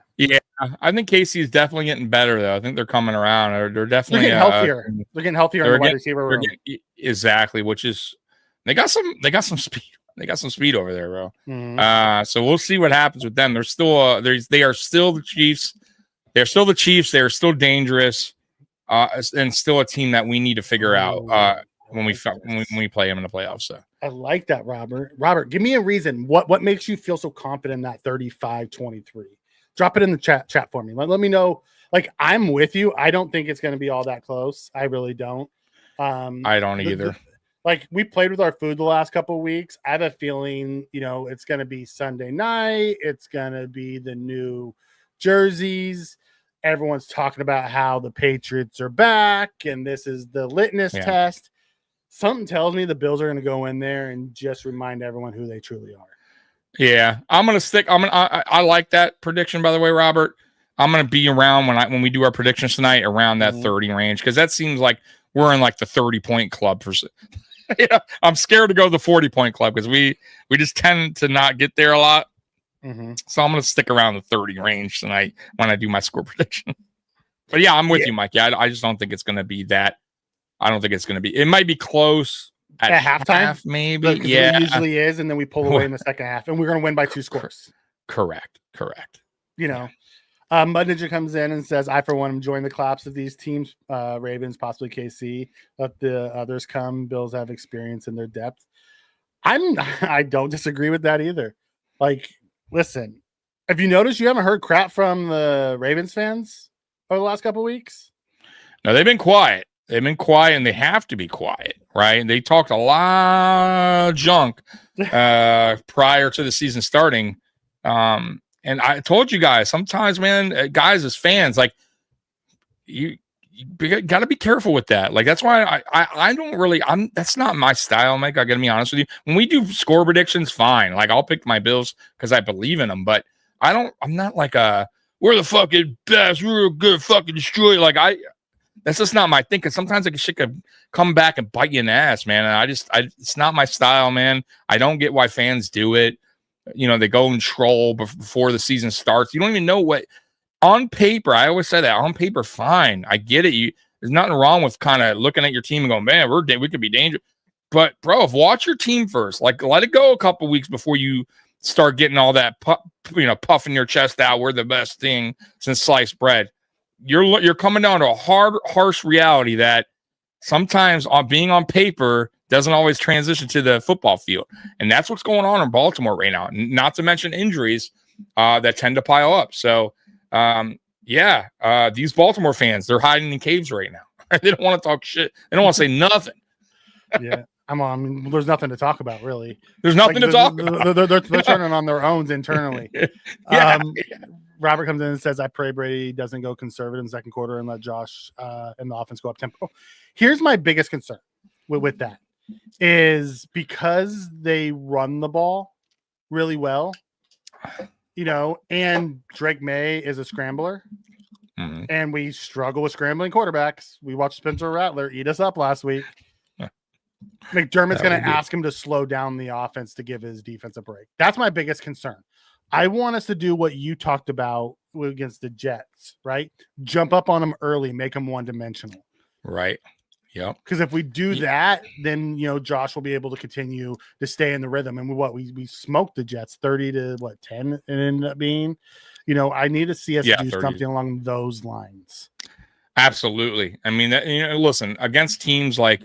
S4: I think KC is definitely getting better, though. I think they're coming around. They're definitely
S5: getting healthier. They're getting healthier in the wide receiver room.
S4: Exactly, which is they got some speed. They got some speed over there, bro. So we'll see what happens with them. They are still the Chiefs. They're still the Chiefs. They're still dangerous, and still a team that we need to figure out when we play them in the playoffs. So
S5: I like that, Robert. Robert, give me a reason. What makes you feel so confident in that 35-23? Drop it in the chat for me. Let me know. Like, I'm with you. I don't think it's going to be all that close. I really don't.
S4: I don't either.
S5: We played with our food the last couple of weeks. I have a feeling, it's going to be Sunday night. It's going to be the new jerseys. Everyone's talking about how the Patriots are back, and this is the litmus test. Something tells me the Bills are going to go in there and just remind everyone who they truly are.
S4: Yeah, I'm gonna stick. I like that prediction, by the way, Robert. I'm gonna be around when we do our predictions tonight around that 30 range, because that seems like we're in like the 30-point club for. I'm scared to go to the 40-point club because we just tend to not get there a lot. So I'm gonna stick around the 30 range tonight when I do my score prediction. But yeah, I'm with you, Mike. Yeah, I just don't think it's gonna be that. I don't think it's gonna be. It might be close.
S5: At halftime,
S4: maybe.
S5: It usually is, and then we pull away in the second half, and we're going to win by 2 scores.
S4: Correct.
S5: Mud Ninja comes in and says, "I for one am enjoying the collapse of these teams, Ravens, possibly KC. Let the others come. Bills have experience in their depth." I don't disagree with that either. Like, listen, have you noticed you haven't heard crap from the Ravens fans over the last couple of weeks?
S4: No, they've been quiet. They've been quiet, and they have to be quiet, right? They talked a lot of junk prior to the season starting. And I told you guys, sometimes, man, guys as fans, like, you got to be careful with that. Like, that's why I don't really, that's not my style, Mike. I got to be honest with you. When we do score predictions, fine. Like, I'll pick my Bills because I believe in them, but I'm not like we're the fucking best. We're a good fucking destroyer. Like, That's just not my thing. Because sometimes shit could come back and bite you in the ass, man. And it's not my style, man. I don't get why fans do it. They go and troll before the season starts. You don't even know what on paper. I always say that on paper, fine. I get it. There's nothing wrong with kind of looking at your team and going, man, we could be dangerous. But bro, watch your team first. Like, let it go a couple weeks before you start getting all that, puffing your chest out. We're the best thing since sliced bread. You're coming down to a harsh reality that sometimes being on paper doesn't always transition to the football field. And that's what's going on in Baltimore right now. Not to mention injuries that tend to pile up. So, these Baltimore fans, they're hiding in caves right now. They don't want to talk shit. They don't want to say nothing.
S5: Yeah. There's nothing to talk about, really.
S4: There's nothing to talk about.
S5: They're turning on their own internally. Robert comes in and says, I pray Brady doesn't go conservative in the second quarter and let Josh and the offense go up tempo. Here's my biggest concern with that is because they run the ball really well, and Drake May is a scrambler. Mm-hmm. And we struggle with scrambling quarterbacks. We watched Spencer Rattler eat us up last week. McDermott's going to ask him to slow down the offense to give his defense a break. That's my biggest concern. I want us to do what you talked about against the Jets, right? Jump up on them early, make them one-dimensional.
S4: Right. Yeah.
S5: Because if we do that, then, Josh will be able to continue to stay in the rhythm. And we smoked the Jets 30 to 10 it ended up being. I need to see us do 30. Something along those lines.
S4: Absolutely. I mean, listen, against teams like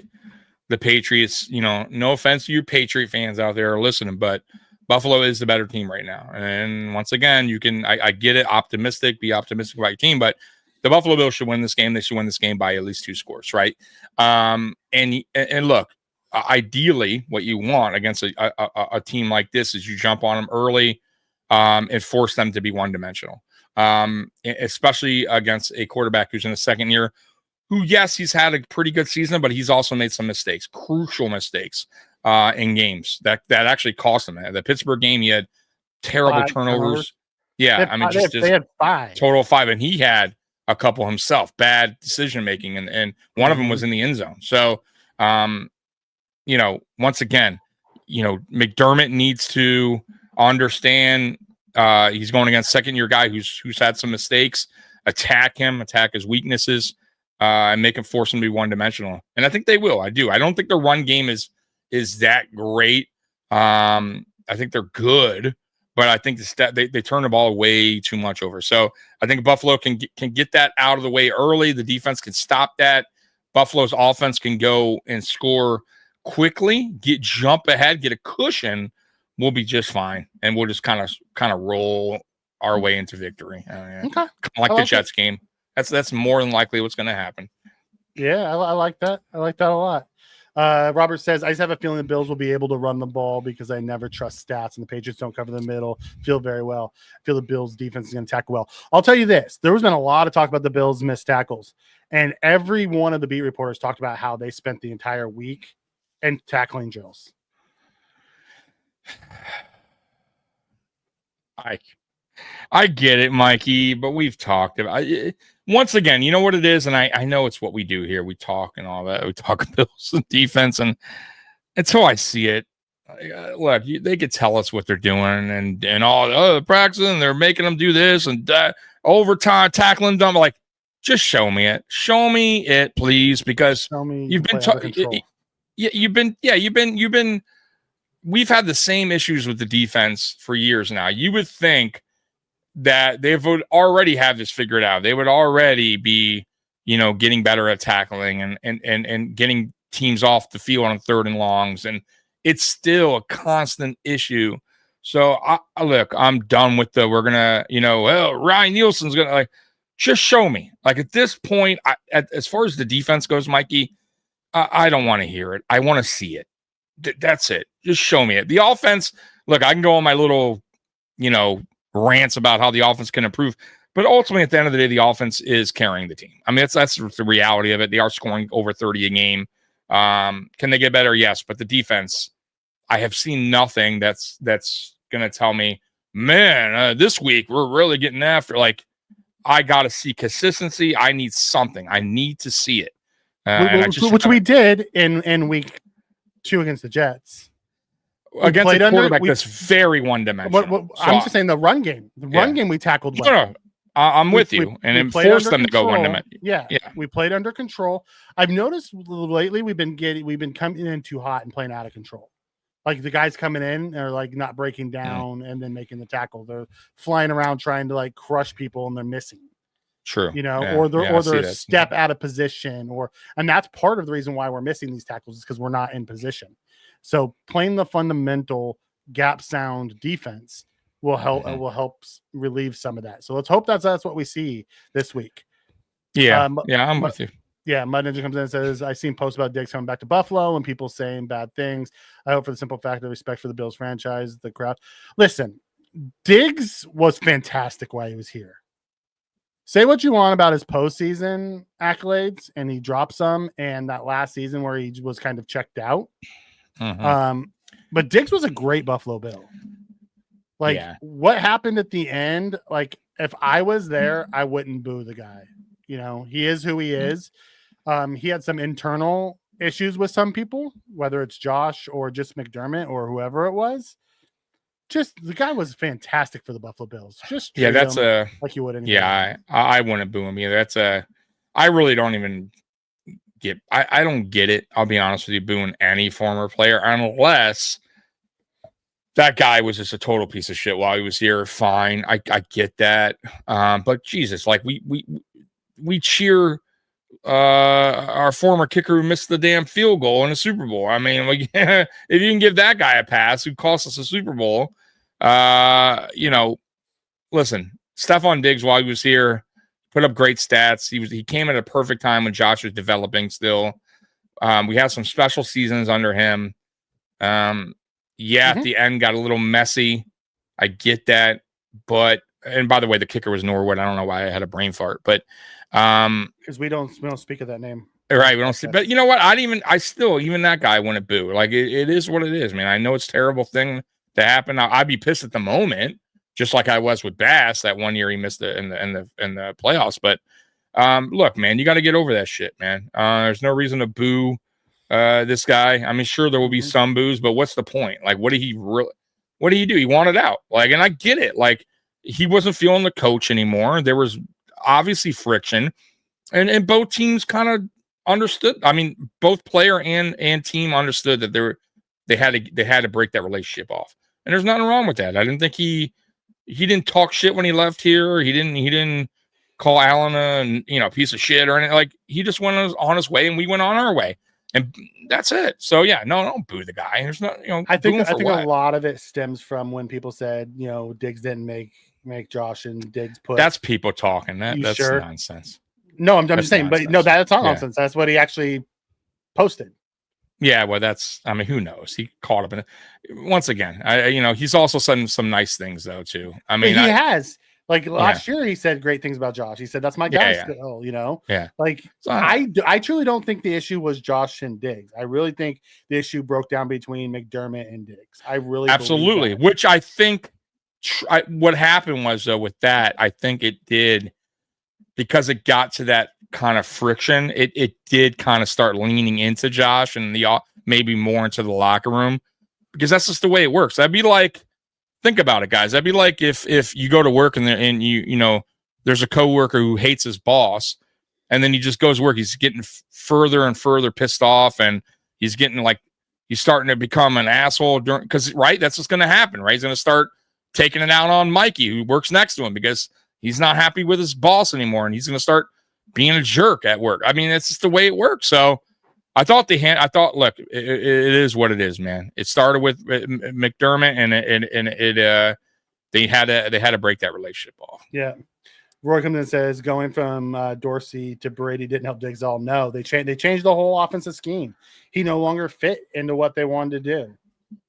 S4: the Patriots, no offense to you Patriot fans out there are listening, but Buffalo is the better team right now. And once again, I get it, be optimistic about your team, but the Buffalo Bills should win this game. They should win this game by at least 2 scores, right? And look, ideally, what you want against a team like this is you jump on them early and force them to be one-dimensional, especially against a quarterback who's in the second year, who, yes, he's had a pretty good season, but he's also made some mistakes, crucial mistakes in games that actually cost him. The Pittsburgh game, he had terrible turnovers. Yeah,
S5: they had 5.
S4: Total of 5, and he had a couple himself, bad decision-making, and one of them was in the end zone. So, once again, McDermott needs to understand he's going against second-year guy who's had some mistakes, attack his weaknesses, and make him force him to be one-dimensional. And I think they will. I do. I don't think the run game is that great. I think they're good, but I think they turn the ball way too much over. So I think Buffalo can get that out of the way early. The defense can stop that. Buffalo's offense can go and score quickly, jump ahead, get a cushion. We'll be just fine, and we'll just kind of roll our way into victory.
S5: Okay.
S4: Like the Jets game. That's more than likely what's going to happen.
S5: Yeah, I like that. I like that a lot. Robert says, I just have a feeling the Bills will be able to run the ball because I never trust stats, and the Patriots don't cover the middle. Feel very well. I feel the Bills defense is going to tackle well. I'll tell you this. There has been a lot of talk about the Bills' missed tackles, and every one of the beat reporters talked about how they spent the entire week in tackling drills.
S4: I get it, Mikey, but we've talked about it. Once again, you know what it is, and I know it's what we do here. We talk and all that. We talk Bills and defense, and it's how I see it. Look, they could tell us what they're doing and all practicing. They're making them do this and that, overtime, tackling them. Like, just show me it. Show me it, please, because you've been. We've had the same issues with the defense for years now. You would think that they would already have this figured out. They would already be, getting better at tackling and getting teams off the field on 3rd and longs. And it's still a constant issue. So look, I'm done with we're going to, Ryan Nielsen's going to just show me. Like at this point, as far as the defense goes, Mikey, I don't want to hear it. I want to see it. That's it. Just show me it. The offense, look, I can go on my little, rants about how the offense can improve, but ultimately at the end of the day, the offense is carrying the team. I mean, that's the reality of it. They are scoring over 30 a game. Can they get better? Yes, but the defense, I have seen nothing that's going to tell me, man, this week we're really getting after. Like, I got to see consistency. I need something. I need to see it.
S5: Which we did in week 2 against the Jets.
S4: Against a quarterback that's very one-dimensional.
S5: I'm just saying the run game. The run game we tackled well.
S4: No, I'm with you. And force them to go one-dimensional.
S5: Yeah, we played under control. I've noticed lately we've been coming in too hot and playing out of control. Like the guys coming in are like not breaking down and then making the tackle. They're flying around trying to like crush people and they're missing.
S4: True.
S5: Or they're a step out of position, and that's part of the reason why we're missing these tackles is because we're not in position. So playing the fundamental gap sound defense will help relieve some of that. So let's hope that's what we see this week.
S4: Yeah, I'm with you.
S5: Yeah, Mud Ninja comes in and says, I've seen posts about Diggs coming back to Buffalo and people saying bad things. I hope for the simple fact of respect for the Bills franchise, the crowd. Listen, Diggs was fantastic while he was here. Say what you want about his postseason accolades, and he dropped some, and that last season where he was kind of checked out. But Diggs was a great Buffalo Bill. Like what happened at the end? Like if I was there, I wouldn't boo the guy. He is who he is. He had some internal issues with some people, whether it's Josh or just McDermott or whoever it was. Just the guy was fantastic for the Buffalo Bills. Just
S4: that's
S5: like you would.
S4: I wouldn't boo him either. I really don't even get. I don't get it. I'll be honest with you, booing any former player unless that guy was just a total piece of shit while he was here. Fine, I get that. But Jesus, like we cheer our former kicker who missed the damn field goal in a Super Bowl. I mean, like if you can give that guy a pass who cost us a Super Bowl, listen, Stephon Diggs while he was here put up great stats. He came at a perfect time when Josh was developing still. We had some special seasons under him. At the end got a little messy. I get that, and by the way, the kicker was Norwood. I don't know why I had a brain fart, but
S5: because we don't speak of that name,
S4: right? We don't see. But you know what? Even that guy wouldn't boo. Like it is what it is, man. I know it's a terrible thing to happen. I'd be pissed at the moment, just like I was with Bass that one year he missed it in the playoffs. But look, man, you got to get over that shit, man. There's no reason to boo this guy. I mean, sure there will be some boos, but what's the point? Like, what did he do? He wanted out. Like, and I get it. Like, he wasn't feeling the coach anymore. There was obviously friction, and both teams kind of understood. I mean, both player and team understood that they had to break that relationship off. And there's nothing wrong with that. I didn't think he didn't talk shit when he left here. He didn't call Allen a piece of shit or anything. Like, he just went on his way and we went on our way. And that's it. So yeah, no, don't boo the guy. There's not,
S5: I think a lot of it stems from when people said, Diggs didn't make Josh and Diggs put.
S4: That's people talking. That's sure? Nonsense.
S5: No, I'm just saying, nonsense. But no, that's not nonsense. That's what he actually posted.
S4: Yeah, well, who knows? He caught up in it. Once again, he's also said some nice things though too. I mean,
S5: he has. Like last year, he said great things about Josh. He said, that's my guy still,
S4: Yeah.
S5: Like, so, I truly don't think the issue was Josh and Diggs. I really think the issue broke down between McDermott and Diggs. I really
S4: absolutely. Which I think what happened was, though, with that, I think it did, because it got to that kind of friction, it did kind of start leaning into Josh and maybe more into the locker room, because that's just the way it works. That'd be like, think about it, guys. That'd be like if you go to work and you there's a coworker who hates his boss, and then he just goes to work. He's getting further and further pissed off, and he's starting to become an asshole. Because that's what's going to happen, right? He's going to start taking it out on Mikey, who works next to him, because he's not happy with his boss anymore, and he's going to start being a jerk at work. I mean, that's just the way it works. So I thought, look, it is what it is, man. It started with McDermott, and they had to break that relationship off.
S5: Yeah. Roy comes in and says, going from Dorsey to Brady didn't help Diggs all. No, they changed the whole offensive scheme. He no longer fit into what they wanted to do.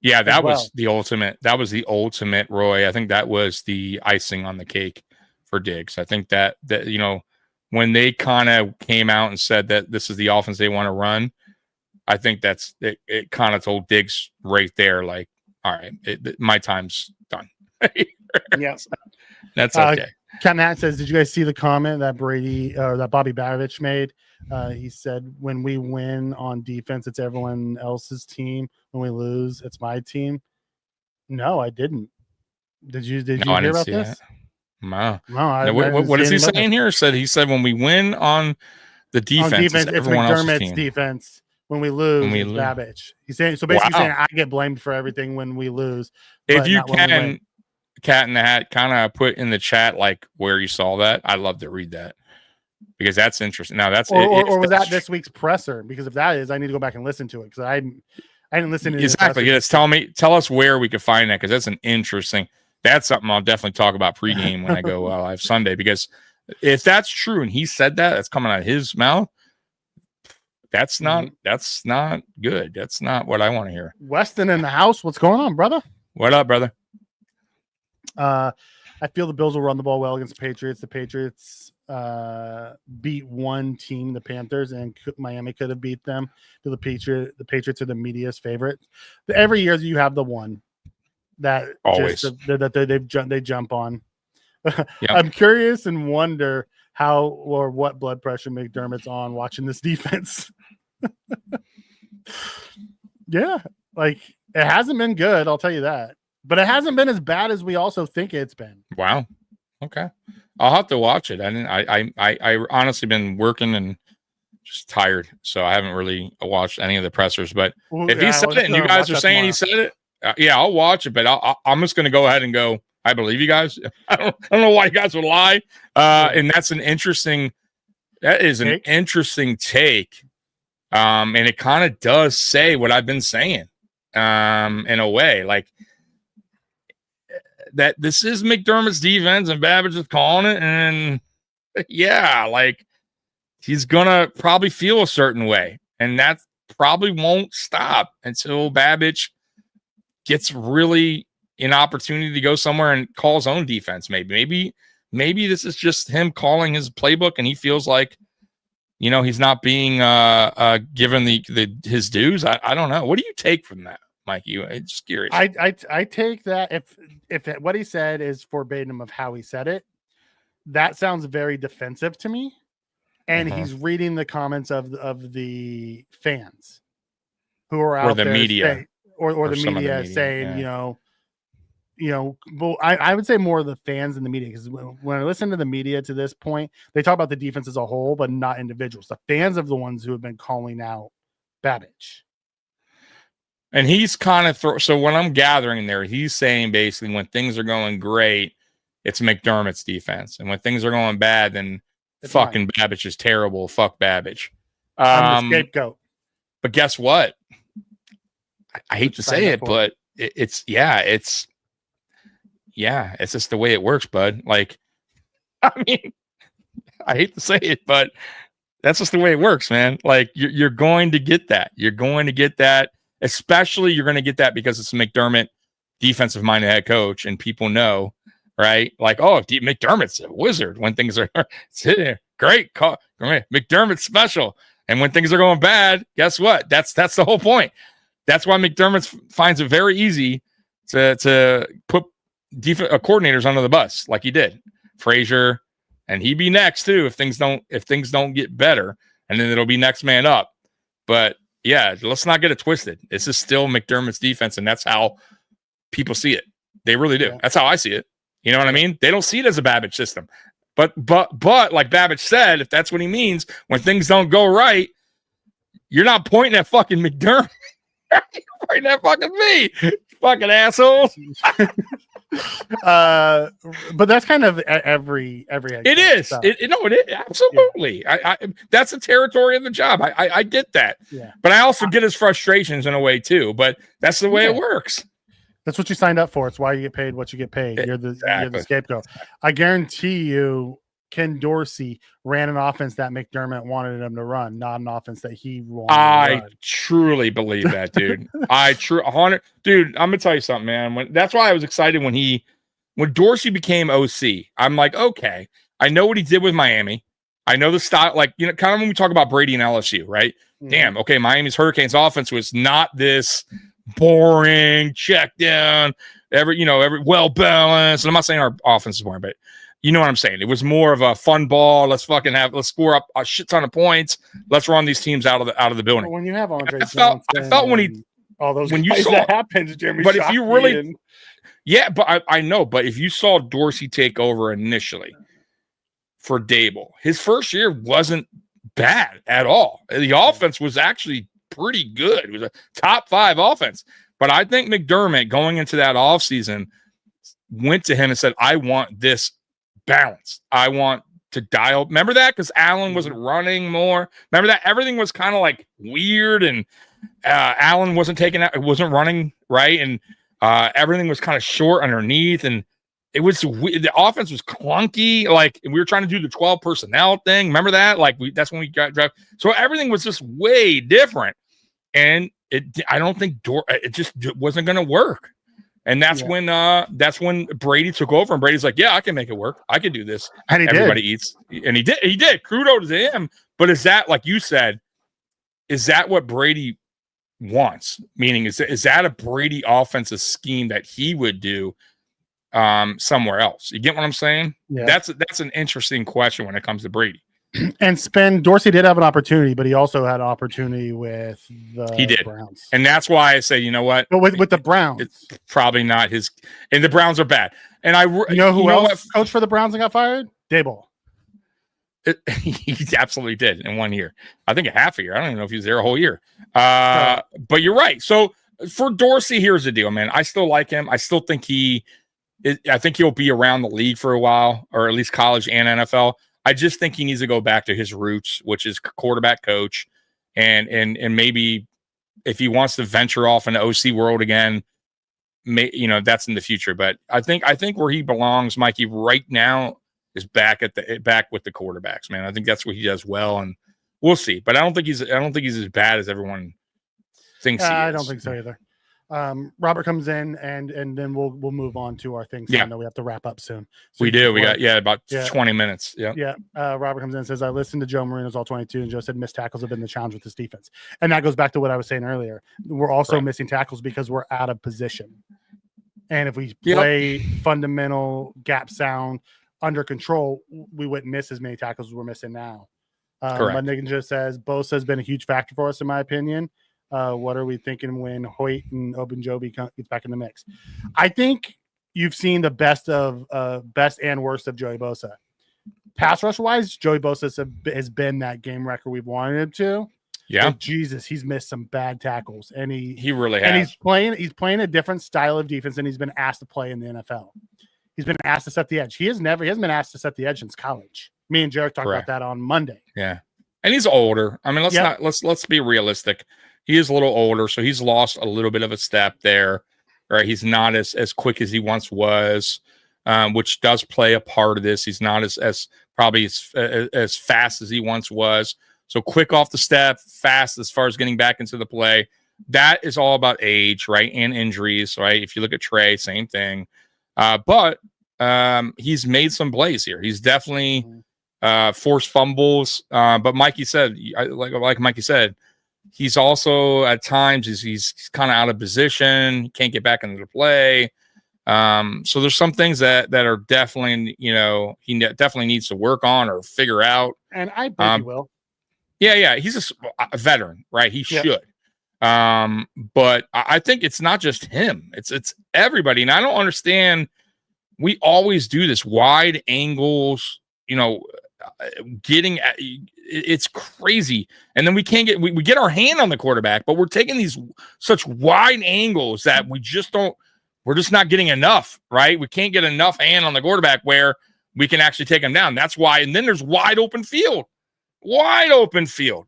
S4: Yeah, that was the ultimate. That was the ultimate, Roy. I think that was the icing on the cake for Diggs. I think that when they kind of came out and said that this is the offense they want to run, I think it kind of told Diggs right there, like, all right, my time's done.
S5: Yeah,
S4: that's okay.
S5: Captain Hat says, "Did you guys see the comment that that Bobby Babich made? He said, when we win on defense, it's everyone else's team. When we lose, it's my team." No, I didn't. Did you hear about this?
S4: That. No.
S5: No.
S4: What is he saying here? He said when we win on the defense, it's
S5: McDermott's defense. When we lose, it's Babich. He's saying saying I get blamed for everything when we lose.
S4: If you can, Cat in the Hat, kind of put in the chat like where you saw that. I'd love to read that because that's interesting. Now that's
S5: or was that this week's presser? Because if that is, I need to go back and listen to it because I didn't listen to it.
S4: Exactly. Yes. Tell us where we could find that because that's an interesting. That's something I'll definitely talk about pregame when I go live Sunday because if that's true and he said that's coming out of his mouth. That's not good. That's not what I want to hear.
S5: Weston in the house. What's going on, brother?
S4: What up, brother?
S5: I feel the Bills will run the ball well against the Patriots. The Patriots beat one team, the Panthers, and Miami could have beat them. The Patriots are the media's favorite. Every year you have the one that
S4: always
S5: they jump on.
S4: Yep.
S5: I'm curious and wonder how or what blood pressure McDermott's on watching this defense. Yeah, like it hasn't been good, I'll tell you that. But it hasn't been as bad as we also think it's been.
S4: Wow. Okay. I'll have to watch it. I honestly been working and just tired, so I haven't really watched any of the pressers. But if he said it and you guys are saying tomorrow. He said it, yeah, I'll watch it. But I'm just going to go ahead and go. I believe you guys. I don't know why you guys would lie. And that's an interesting. That is an interesting take. And it kind of does say what I've been saying. In a way, like that. This is McDermott's defense, and Babich is calling it, and yeah, like he's gonna probably feel a certain way, and that probably won't stop until Babich gets really an opportunity to go somewhere and call his own defense. Maybe this is just him calling his playbook, and he feels like, he's not being given his dues. I don't know. What do you take from that, Mike? I'm just curious.
S5: I take that if what he said is verbatim of how he said it, that sounds very defensive to me. And he's reading the comments of the fans who are out there,
S4: media,
S5: or the media saying, well, I would say more of the fans than the media, because when I listen to the media to this point, they talk about the defense as a whole, but not individuals. The fans are the ones who have been calling out Babich.
S4: And he's kind of so when I'm gathering there, he's saying basically when things are going great, it's McDermott's defense, and when things are going bad, then it's fucking mine. Babich is terrible. Fuck Babich.
S5: I'm the scapegoat.
S4: But guess what? I hate to say it, but it's just the way it works, bud. Like, I mean, I hate to say it, but that's just the way it works, man. Like, you're going to get that. You're going to get that. Especially, you're going to get that because it's a McDermott defensive-minded head coach, and people know, right? Like, oh, McDermott's a wizard when things are great. Call McDermott's special, and when things are going bad, guess what? That's the whole point. That's why McDermott finds it very easy to put coordinators under the bus, like he did, Frazier, and he'd be next too if things don't get better, and then it'll be next man up. But yeah, let's not get it twisted. This is still McDermott's defense, and that's how people see it. They really do. Yeah. That's how I see it. You know what I mean? They don't see it as a Babich system. But like Babich said, if that's what he means, when things don't go right, you're not pointing at fucking McDermott. You're pointing at fucking me, fucking assholes.
S5: But that's kind of every
S4: it is it is absolutely. Yeah. I that's the territory of the job. I get that.
S5: Yeah.
S4: But I also get his frustrations in a way too. But that's the way it works.
S5: That's what you signed up for. It's why you get paid what you get paid. You're the scapegoat. I guarantee you, Ken Dorsey ran an offense that McDermott wanted him to run, not an offense that he wanted.
S4: I truly believe that, dude. Dude, I'm gonna tell you something, man. That's why I was excited when Dorsey became OC. I'm like, okay, I know what he did with Miami. I know the style, like, kind of when we talk about Brady and LSU, right? Mm-hmm. Damn, okay, Miami's Hurricanes offense was not this boring, check down, every well balanced. And I'm not saying our offense is boring, but You know what I'm saying? It was more of a fun ball. Let's score up a shit ton of points. Let's run these teams out of the building.
S5: When you have Andre
S4: Johnson, I felt when
S5: all those
S4: when
S5: guys
S4: you saw
S5: that happened, Jeremy.
S4: But if you really, but I know. But if you saw Dorsey take over initially for Dable, his first year wasn't bad at all. The offense was actually pretty good. It was a top 5 offense. But I think McDermott going into that offseason went to him and said, I want this balance. I want to dial. Remember that? Because Allen wasn't running more. Remember that? Everything was kind of like weird, and Allen wasn't running right, and everything was kind of short underneath, and it was the offense was clunky. Like we were trying to do the 12 personnel thing. Remember that? Like that's when we got drafted. So everything was just way different, and I don't think it just wasn't going to work. And that's when Brady took over, and Brady's like, yeah, I can make it work. I can do this.
S5: And
S4: everybody eats. And he did. Kudos to him. But is that, like you said, is that what Brady wants? Meaning, is that a Brady offensive scheme that he would do somewhere else? You get what I'm saying?
S5: Yeah.
S4: That's an interesting question when it comes to Brady.
S5: And Dorsey did have an opportunity, but he also had an opportunity with the Browns.
S4: And that's why I say, you know what?
S5: But with the Browns,
S4: it's probably not his. And the Browns are bad. And who
S5: else coached for the Browns and got fired? Dable.
S4: He absolutely did in 1 year. I think a half a year. I don't even know if he was there a whole year. But you're right. So for Dorsey, here's the deal, man. I still like him. I still think I think he'll be around the league for a while, or at least college and NFL. I just think he needs to go back to his roots, which is quarterback coach, and maybe if he wants to venture off in the OC world again, that's in the future. But I think where he belongs, Mikey, right now is back with the quarterbacks, man. I think that's what he does well, and we'll see. But I don't think he's as bad as everyone thinks he is.
S5: I don't think so either. Robert comes in, and then we'll move on to our things. I know we have to wrap up soon. So
S4: we do. We got about 20 minutes. Yeah.
S5: Robert comes in and says, I listened to Joe Marino's all 22, and Joe said missed tackles have been the challenge with this defense. And that goes back to what I was saying earlier. We're also missing tackles because we're out of position. And if we play fundamental gap sound under control, we wouldn't miss as many tackles as we're missing now. But Nick just says Bosa has been a huge factor for us, in my opinion. What are we thinking when Hoyt and Ogunjobi gets back in the mix? I think you've seen the best and worst of Joey Bosa. Pass rush wise, Joey Bosa has been that game wrecker we've wanted him to.
S4: Yeah,
S5: but Jesus, he's missed some bad tackles, and he
S4: really has.
S5: And he's playing a different style of defense than he's been asked to play in the NFL. He's been asked to set the edge. He hasn't been asked to set the edge since college. Me and Jarek talked about that on Monday.
S4: Yeah, and he's older. I mean, let's be realistic. He is a little older, so he's lost a little bit of a step there, right? He's not as quick as he once was, which does play a part of this. He's not as fast as he once was. So quick off the step, fast as far as getting back into the play. That is all about age, right? And injuries, right? If you look at Trey, same thing. But he's made some plays here. He's definitely forced fumbles. But Mikey said, like Mikey said, he's also at times he's kind of out of position. He can't get back into the play. So there's some things that are definitely, he definitely needs to work on or figure out.
S5: And I think he will.
S4: Yeah. He's a veteran, right? He should. But I think it's not just him. It's everybody. And I don't understand. We always do this wide angles, getting at, it's crazy. And then we can't we get our hand on the quarterback, but we're taking these such wide angles that we're just not getting enough, right? We can't get enough hand on the quarterback where we can actually take him down. That's why. And then there's wide open field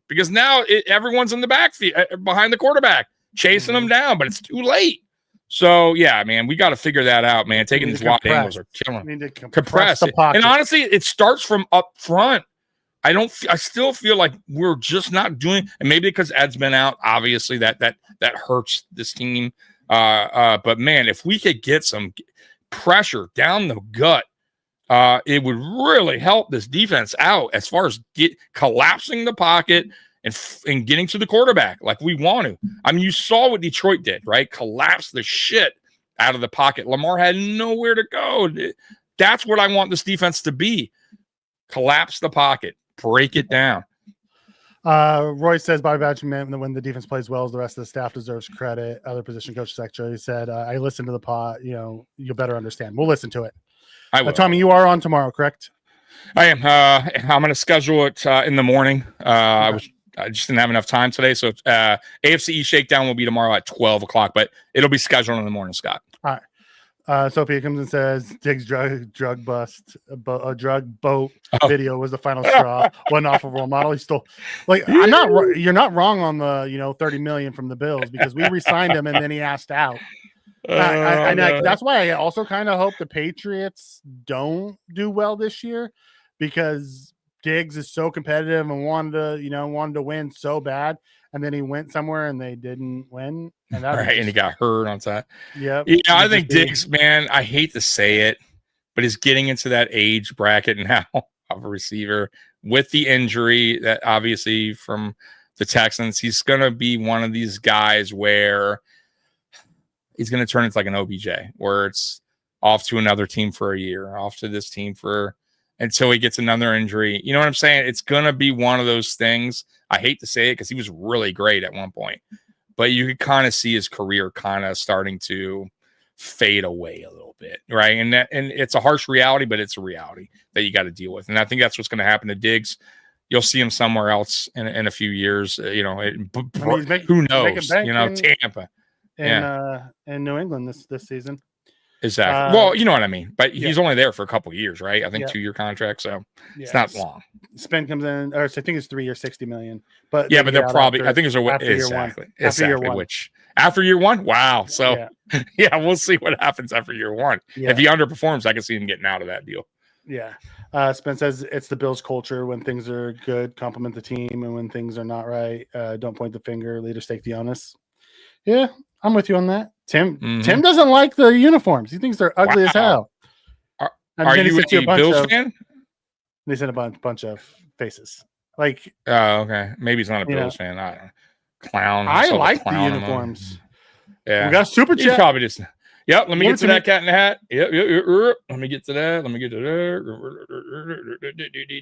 S4: because now everyone's in the backfield behind the quarterback chasing them down, but it's too late. So yeah, man, we got to figure that out, man. Taking these wide angles are killing them. Compress the pocket. And honestly, it starts from up front. I still feel like we're just not doing, and maybe because Ed's been out, obviously that hurts this team. But man, if we could get some pressure down the gut, it would really help this defense out as far as collapsing the pocket and getting to the quarterback like we want to. I mean, you saw what Detroit did, right? Collapse the shit out of the pocket. Lamar had nowhere to go. That's what I want this defense to be. Collapse the pocket, break it down.
S5: Roy says Bobby Badger meant that when the defense plays well, the rest of the staff deserves credit. Other position coaches actually said, I listened to the pod, you'll better understand. We'll listen to it.
S4: I will.
S5: Tommy, you are on tomorrow, correct?
S4: I am. I'm going to schedule it in the morning. I just didn't have enough time today. So AFC Shakedown will be tomorrow at 12 o'clock, but it'll be scheduled in the morning, Scott.
S5: All right. Sophia comes and says Diggs drug bust, a drug boat video was the final straw. Wasn't off a role model. He's still you're not wrong on the 30 million from the Bills, because we re-signed him and then he asked out. That's why I also kind of hope the Patriots don't do well this year, because Diggs is so competitive and wanted to win so bad, and then he went somewhere and they didn't win, and
S4: and he got hurt on that.
S5: Yeah,
S4: I think Diggs, man, I hate to say it, but he's getting into that age bracket now of a receiver with the injury that obviously from the Texans. He's going to be one of these guys where he's going to turn into like an OBJ, where it's off to another team for a year, off to this team until he gets another injury. You know what I'm saying? It's going to be one of those things. I hate to say it because he was really great at one point, but you could kind of see his career kind of starting to fade away a little bit, right? And it's a harsh reality, but it's a reality that you got to deal with. And I think that's what's going to happen to Diggs. You'll see him somewhere else in a few years. Who knows? Tampa
S5: and New England this season.
S4: Exactly. Well, you know what I mean. But he's only there for a couple of years, right? I think 2-year contract, so it's not long.
S5: Spend comes in, or I think it's 3 years, 60 million. But
S4: but they're probably. I think there's after year one. Wow. So we'll see what happens after year one. Yeah. If he underperforms, I can see him getting out of that deal.
S5: Yeah. Spence says it's the Bills' culture. When things are good, compliment the team, and when things are not right, don't point the finger. Leaders take the onus. Yeah, I'm with you on that. Tim doesn't like the uniforms. He thinks they're ugly as hell.
S4: Are you a Bills fan?
S5: They sent a bunch of faces. Like,
S4: oh, okay. Maybe he's not a Bills fan. I don't know. Clown.
S5: I like the uniforms.
S4: Yeah,
S5: we got super chat.
S4: Probably just. Yep. Let me get to that cat in the hat. Yep. Let me get to that.
S1: Thank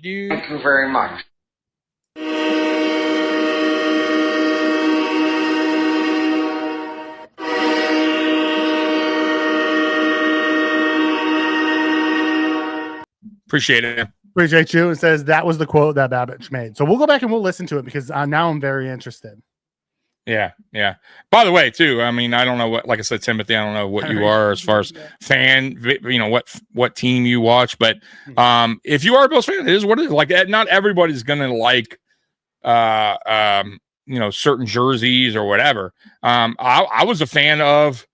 S1: you very much.
S4: Appreciate it.
S5: Appreciate you. It says that was the quote that Babbage made. So we'll go back and we'll listen to it, because now I'm very interested.
S4: Yeah. By the way, too, I mean, I don't know what, like I said, Timothy, I don't know what you are as far as fan, what team you watch, but if you are a Bills fan, it is what it is. Like, not everybody's going to like, certain jerseys or whatever. I was a fan of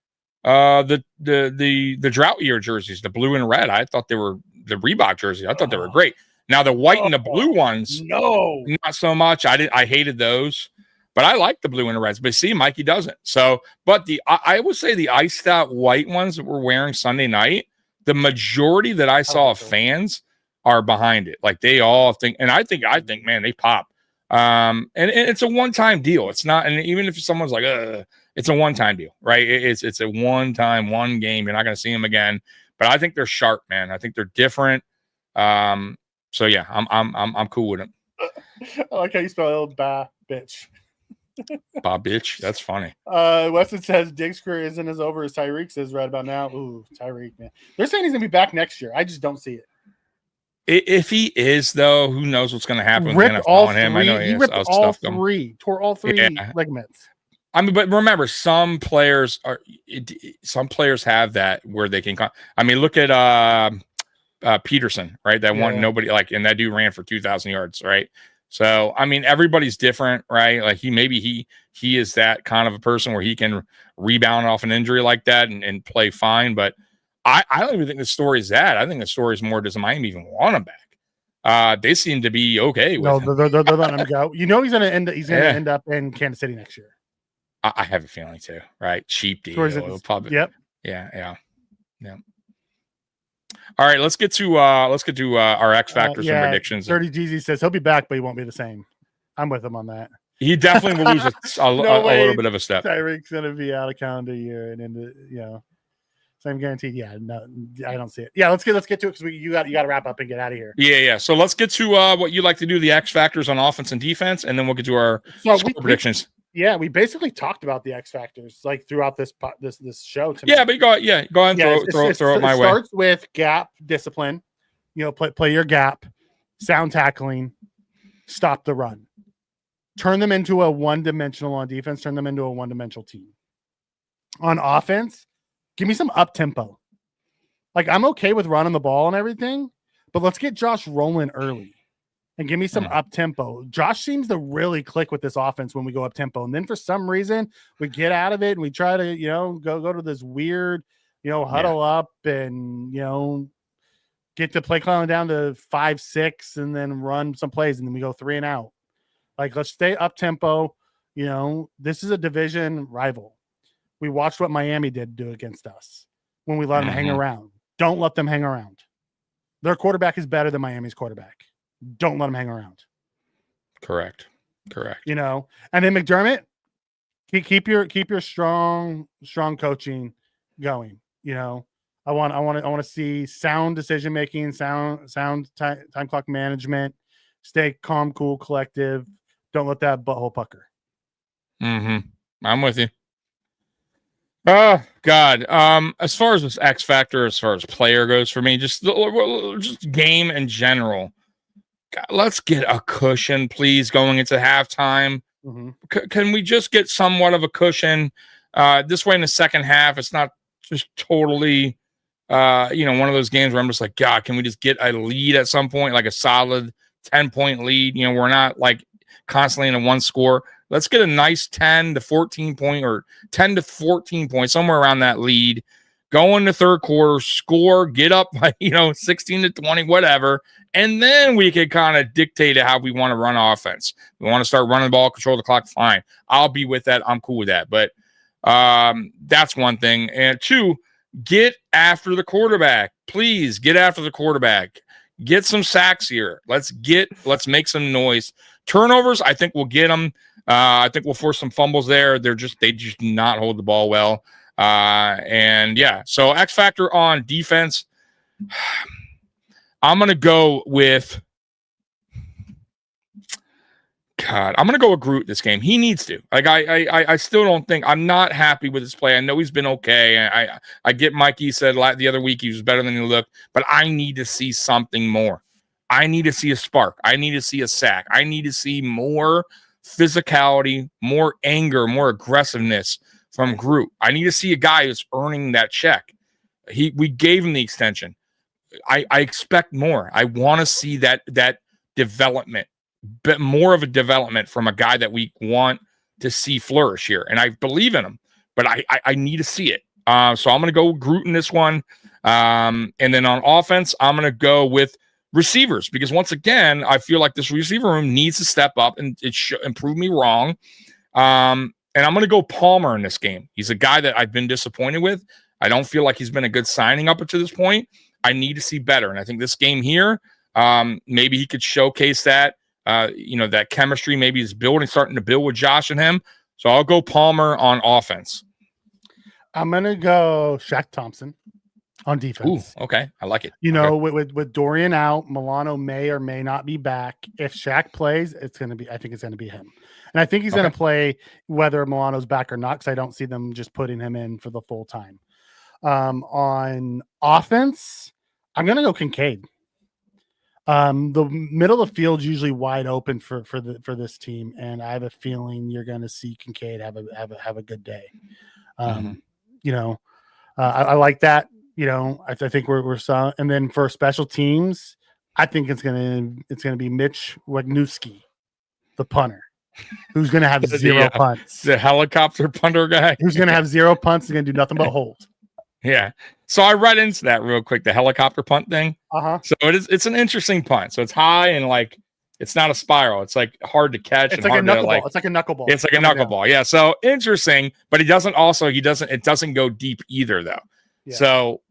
S4: the drought year jerseys, the blue and red. I thought they were the Reebok jerseys. I thought they were great. Now the white and the blue ones,
S5: no,
S4: not so much. I hated those. But I like the blue and the reds. But see, Mikey doesn't. So, but I would say the iced out white ones that we're wearing Sunday night, the majority that I saw of fans are behind it. Like they all think, and I think, man, they pop. And it's a one-time deal. It's not, and even if someone's like, it's a one-time deal, right? It's a one-time, one game. You're not going to see them again. But I think they're sharp, man. I think they're different. So yeah, I'm cool with them.
S5: I like how you spell it, bitch.
S4: Bob bitch, that's funny.
S5: Weston says Diggs' career isn't as over as Tyreek says right about now. Ooh, Tyreek, man. They're saying he's gonna be back next year. I just don't see it.
S4: If he is, though, who knows what's gonna happen with
S5: NFL on
S4: him? I know
S5: he ripped all three, tore all three ligaments.
S4: I mean, but remember, some players have that where they can. I mean, look at Peterson, right? That one nobody like, and that dude ran for 2,000 yards, right? So, I mean, everybody's different, right? Like he is that kind of a person where he can rebound off an injury like that and play fine. But I don't even think the story is that. I think the story is more, does Miami even want him back? They seem to be okay with him.
S5: They're letting him go. You know, he's going to end up in Kansas City next year.
S4: I have a feeling too, right? Cheap deal. Probably.
S5: Yep.
S4: Yeah. All right, let's get to our X factors and predictions.
S5: 30 Jeezy says he'll be back, but he won't be the same. I'm with him on that.
S4: He definitely will lose a little bit of a step.
S5: Tyreek's gonna be out of calendar year and into Same guaranteed. Yeah, no, I don't see it. Yeah, let's get to it because you got to wrap up and get out of here.
S4: Yeah. So let's get to what you like to do, the X factors on offense and defense, and then we'll get to our score predictions.
S5: We basically talked about the X factors like throughout this show tonight.
S4: Yeah, but go ahead and throw it my way.
S5: It starts with gap discipline. Play your gap, sound tackling, stop the run. Turn them into a one-dimensional on defense. Turn them into a one-dimensional team. On offense, give me some up-tempo. Like, I'm okay with running the ball and everything, but let's get Josh rolling early and give me some up-tempo. Josh seems to really click with this offense when we go up-tempo. And then for some reason, we get out of it and we try to, go to this weird, huddle up and, get the play calling down to 5-6 and then run some plays. And then we go 3 and out. Like, let's stay up-tempo. This is a division rival. We watched what Miami did do against us when we let them hang around. Don't let them hang around. Their quarterback is better than Miami's quarterback. Don't let them hang around.
S4: Correct.
S5: And then McDermott, keep your strong coaching going. I want to see sound decision making, sound time clock management. Stay calm, cool, collective. Don't let that butthole pucker.
S4: I'm with you. Oh God. As far as this X factor, as far as player goes for me, just game in general. God, let's get a cushion, please, going into halftime. Can we just get somewhat of a cushion? This way in the second half, it's not just totally, one of those games where I'm just like, God, can we just get a lead at some point, like a solid 10-point lead? We're not like constantly in a one score. Let's get a nice 10 to 14 point or 10 to 14 points, somewhere around that lead. Go in the third quarter, score, get up by, 16 to 20, whatever. And then we could kind of dictate how we want to run offense. We want to start running the ball, control the clock, fine. I'll be with that. I'm cool with that. But that's one thing. And 2, get after the quarterback. Please get after the quarterback. Get some sacks here. Let's make some noise. Turnovers, I think we'll get them. I think we'll force some fumbles there. They just do not hold the ball well. So X factor on defense. I'm going to go with Groot this game. He needs to. Like, I still don't think, I'm not happy with his play. I know he's been okay. I get Mikey said the other week he was better than he looked, but I need to see something more. I need to see a spark. I need to see a sack. I need to see more physicality, more anger, more aggressiveness from Groot. I need to see a guy who's earning that check. We gave him the extension. I expect more. I want to see that development, but more of a development from a guy that we want to see flourish here. And I believe in him, but I need to see it. So I'm going to go Groot in this one. And then on offense, I'm going to go with receivers, because once again, I feel like this receiver room needs to step up and prove me wrong. And I'm going to go Palmer in this game. He's a guy that I've been disappointed with. I don't feel like he's been a good signing up to this point. I need to see better. And I think this game here, maybe he could showcase that, that chemistry maybe is starting to build with Josh and him. So I'll go Palmer on offense.
S5: I'm going to go Shaq Thompson on defense.
S4: Ooh, okay. I like it.
S5: With Dorian out, Milano may or may not be back. If Shaq plays, I think it's going to be him. And I think he's going to play whether Milano's back or not, because I don't see them just putting him in for the full time. On offense, I'm going to go Kincaid. The middle of the field is usually wide open for this team, and I have a feeling you're going to see Kincaid have a good day. I like that. I think we're and then for special teams, I think it's gonna be Mitch Wisniewski, the punter, who's gonna have 0 punts.
S4: The helicopter punter guy
S5: who's gonna have 0 punts and gonna do nothing but hold.
S4: Yeah. So I read into that real quick, the helicopter punt thing. So it's an interesting punt. So it's high and like it's not a spiral. It's like hard to catch.
S5: It's like a knuckleball. It's like a knuckleball.
S4: It's like a knuckleball. Yeah. So interesting, but it doesn't go deep either though. Yeah. So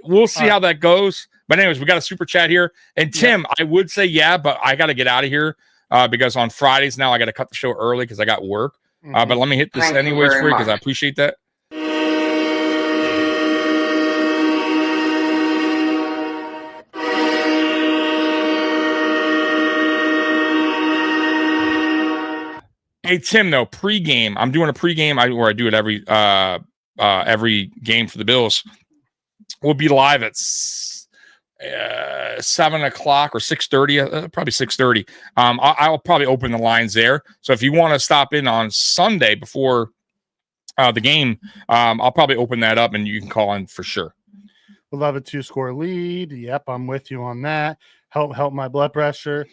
S4: we'll see how that goes. But anyways, we got a super chat here. And Tim, I would say, but I got to get out of here because on Fridays now I got to cut the show early because I got work. But let me hit this anyways for you because I appreciate that. Hey Tim, though, pregame. I'm doing a pregame where I do it every game for the Bills. We'll be live at 7 o'clock or 6:30, probably 6:30. I'll probably open the lines there. So if you want to stop in on Sunday before the game, I'll probably open that up and you can call in for sure.
S5: We'll have a 2-score lead. Yep, I'm with you on that. Help my blood pressure.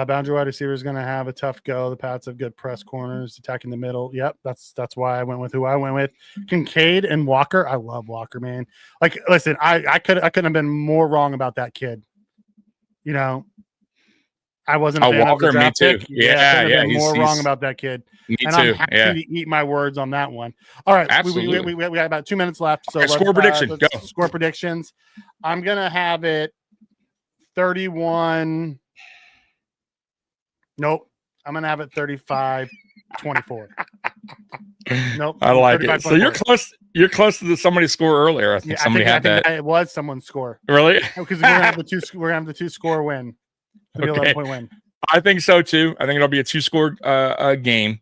S5: Boundary wide receiver is going to have a tough go. The Pats have good press corners, attacking the middle. Yep, that's why I went with who I went with. Kincaid and Walker. I love Walker, man. Like, listen, I couldn't have been more wrong about that kid. You know, I wasn't a fan
S4: Walker,
S5: of the draft
S4: me too.
S5: pick.
S4: Yeah,
S5: Been more wrong about that kid.
S4: Me
S5: and
S4: too.
S5: I'm happy to eat my words on that one. All right,
S4: absolutely.
S5: We got about 2 minutes left. So
S4: okay, score prediction. Go.
S5: Score predictions. I'm gonna have it 31. Nope. I'm gonna have it 35-24. Nope.
S4: I like it. So you're close. You're close to somebody score earlier. I think somebody had that.
S5: It was someone's score.
S4: Really?
S5: Because we're gonna have the 2-score win. The 11-point win.
S4: I think so too. I think it'll be a 2-score game,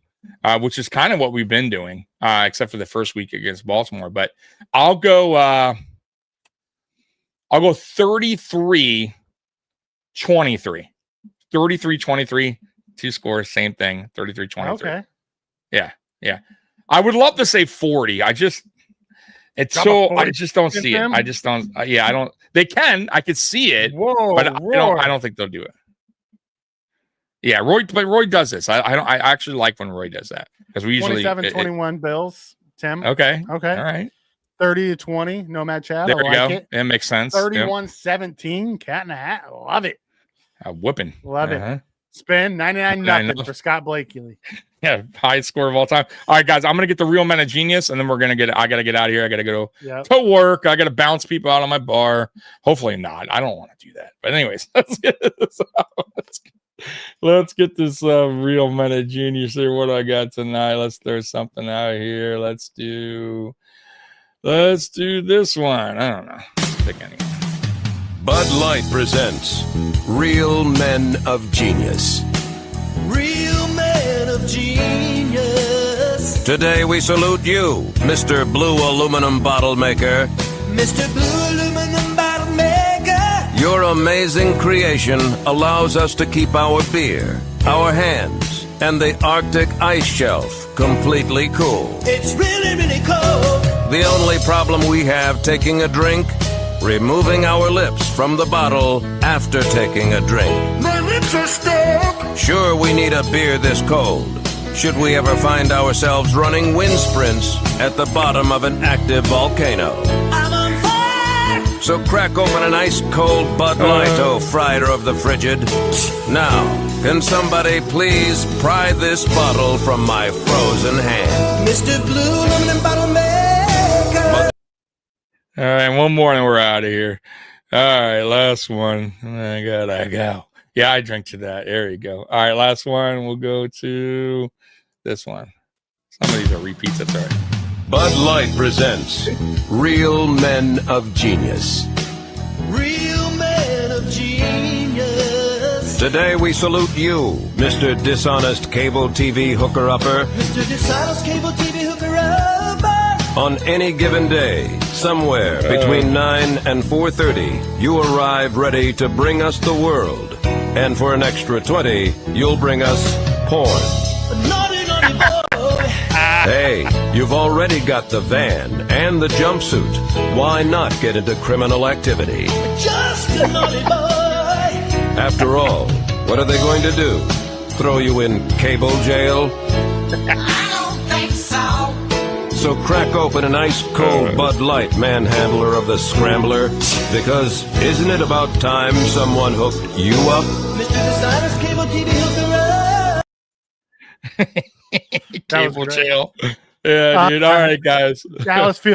S4: which is kind of what we've been doing, except for the first week against Baltimore. But I'll go 33-23. 33-23, 2 scores, same thing. 33-23.
S5: Okay.
S4: Yeah. I would love to say 40. I just don't see it. I just don't. I don't. They can. I could see it. But I don't think they'll do it. Yeah, Roy does this. I actually like when Roy does that because we usually
S5: 27-21 Bills. Tim.
S4: Okay.
S5: All
S4: right.
S5: 30-20. Nomad Chad.
S4: There we go.
S5: It.
S4: It makes sense.
S5: 31-17. Cat in a hat. Love it.
S4: Whooping.
S5: Love it. Spin 99-0 for Scott Blakely.
S4: Yeah, highest score of all time. All right, guys, I'm gonna get the real men of genius, and then I gotta get out of here. I gotta go to work. I gotta bounce people out on my bar. Hopefully not. I don't want to do that. But anyways, let's get this real men of genius here. What do I got tonight? Let's throw something out here. Let's do this one. I don't know. Pick anyone.
S6: Bud Light presents Real Men of Genius.
S7: Real Men of Genius.
S6: Today we salute you, Mr. Blue Aluminum Bottle Maker.
S7: Mr. Blue Aluminum Bottle Maker.
S6: Your amazing creation allows us to keep our beer, our hands, and the Arctic ice shelf completely cool.
S7: It's really, really cold.
S6: The only problem we have taking a drink, removing our lips from the bottle after taking a drink.
S7: My lips are stuck.
S6: Sure, we need a beer this cold. Should we ever find ourselves running wind sprints at the bottom of an active volcano.
S7: I'm on fire.
S6: So crack open an ice-cold Bud Light, oh frighter of the frigid. Now, can somebody please pry this bottle from my frozen hand?
S7: Mr. Blue Aluminum Bottle Maker.
S4: All right, one more and we're out of here. All right, last one. I gotta go. Yeah, I drank to that. There you go. All right, last one. We'll go to this one. Some of these are repeats. That's all right.
S6: Bud Light presents Real Men of Genius.
S7: Real Men of Genius.
S6: Today we salute you, Mr. Dishonest Cable TV Hooker-Upper.
S7: Mr. Dishonest Cable TV Hooker-Upper.
S6: On any given day, somewhere between 9 and 4:30, you arrive ready to bring us the world. And for an extra 20, you'll bring us porn.
S7: Naughty, naughty boy.
S6: Hey, you've already got the van and the jumpsuit. Why not get into criminal activity?
S7: Just a naughty boy.
S6: After all, what are they going to do? Throw you in cable jail?
S7: I don't think so.
S6: So crack open an ice-cold Bud Light, manhandler of the scrambler, because isn't it about time someone hooked you up?
S7: Mr. Dishonest Cable TV Hooker-Up.
S4: Cable jail. Yeah, dude. All right, guys.
S5: Dallas, feel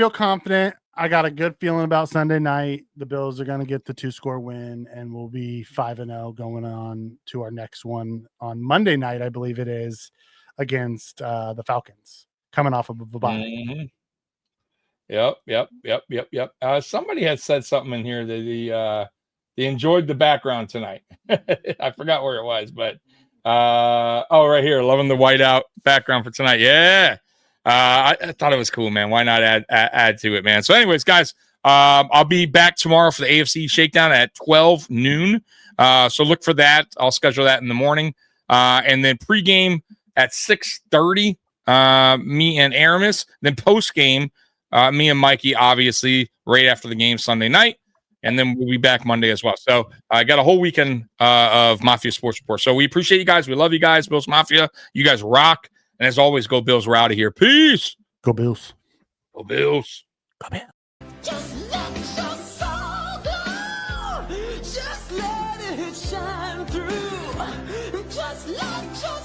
S5: confident. I got a good feeling about Sunday night. The Bills are going to get the 2-score win, and we'll be 5-0 going on to our next one on Monday night, I believe it is, against the Falcons, coming off of a bye.
S4: Mm-hmm. Yep. Somebody had said something in here that they enjoyed the background tonight. I forgot where it was, but Right here. Loving the whiteout background for tonight. Yeah. I thought it was cool, man. Why not add to it, man? So anyways, guys, I'll be back tomorrow for the AFC Shakedown at 12 noon. So look for that. I'll schedule that in the morning. And then pregame at 6:30, me and Aramis. Then postgame, me and Mikey, obviously, right after the game Sunday night. And then we'll be back Monday as well. So I got a whole weekend of Mafia Sports Report. So we appreciate you guys. We love you guys. Bills Mafia. You guys rock. And as always, go Bills. We're out of here. Peace.
S5: Go Bills.
S4: Go Bills.
S5: Go Bills.
S7: Just let your soul go. Just let it shine through. Just let your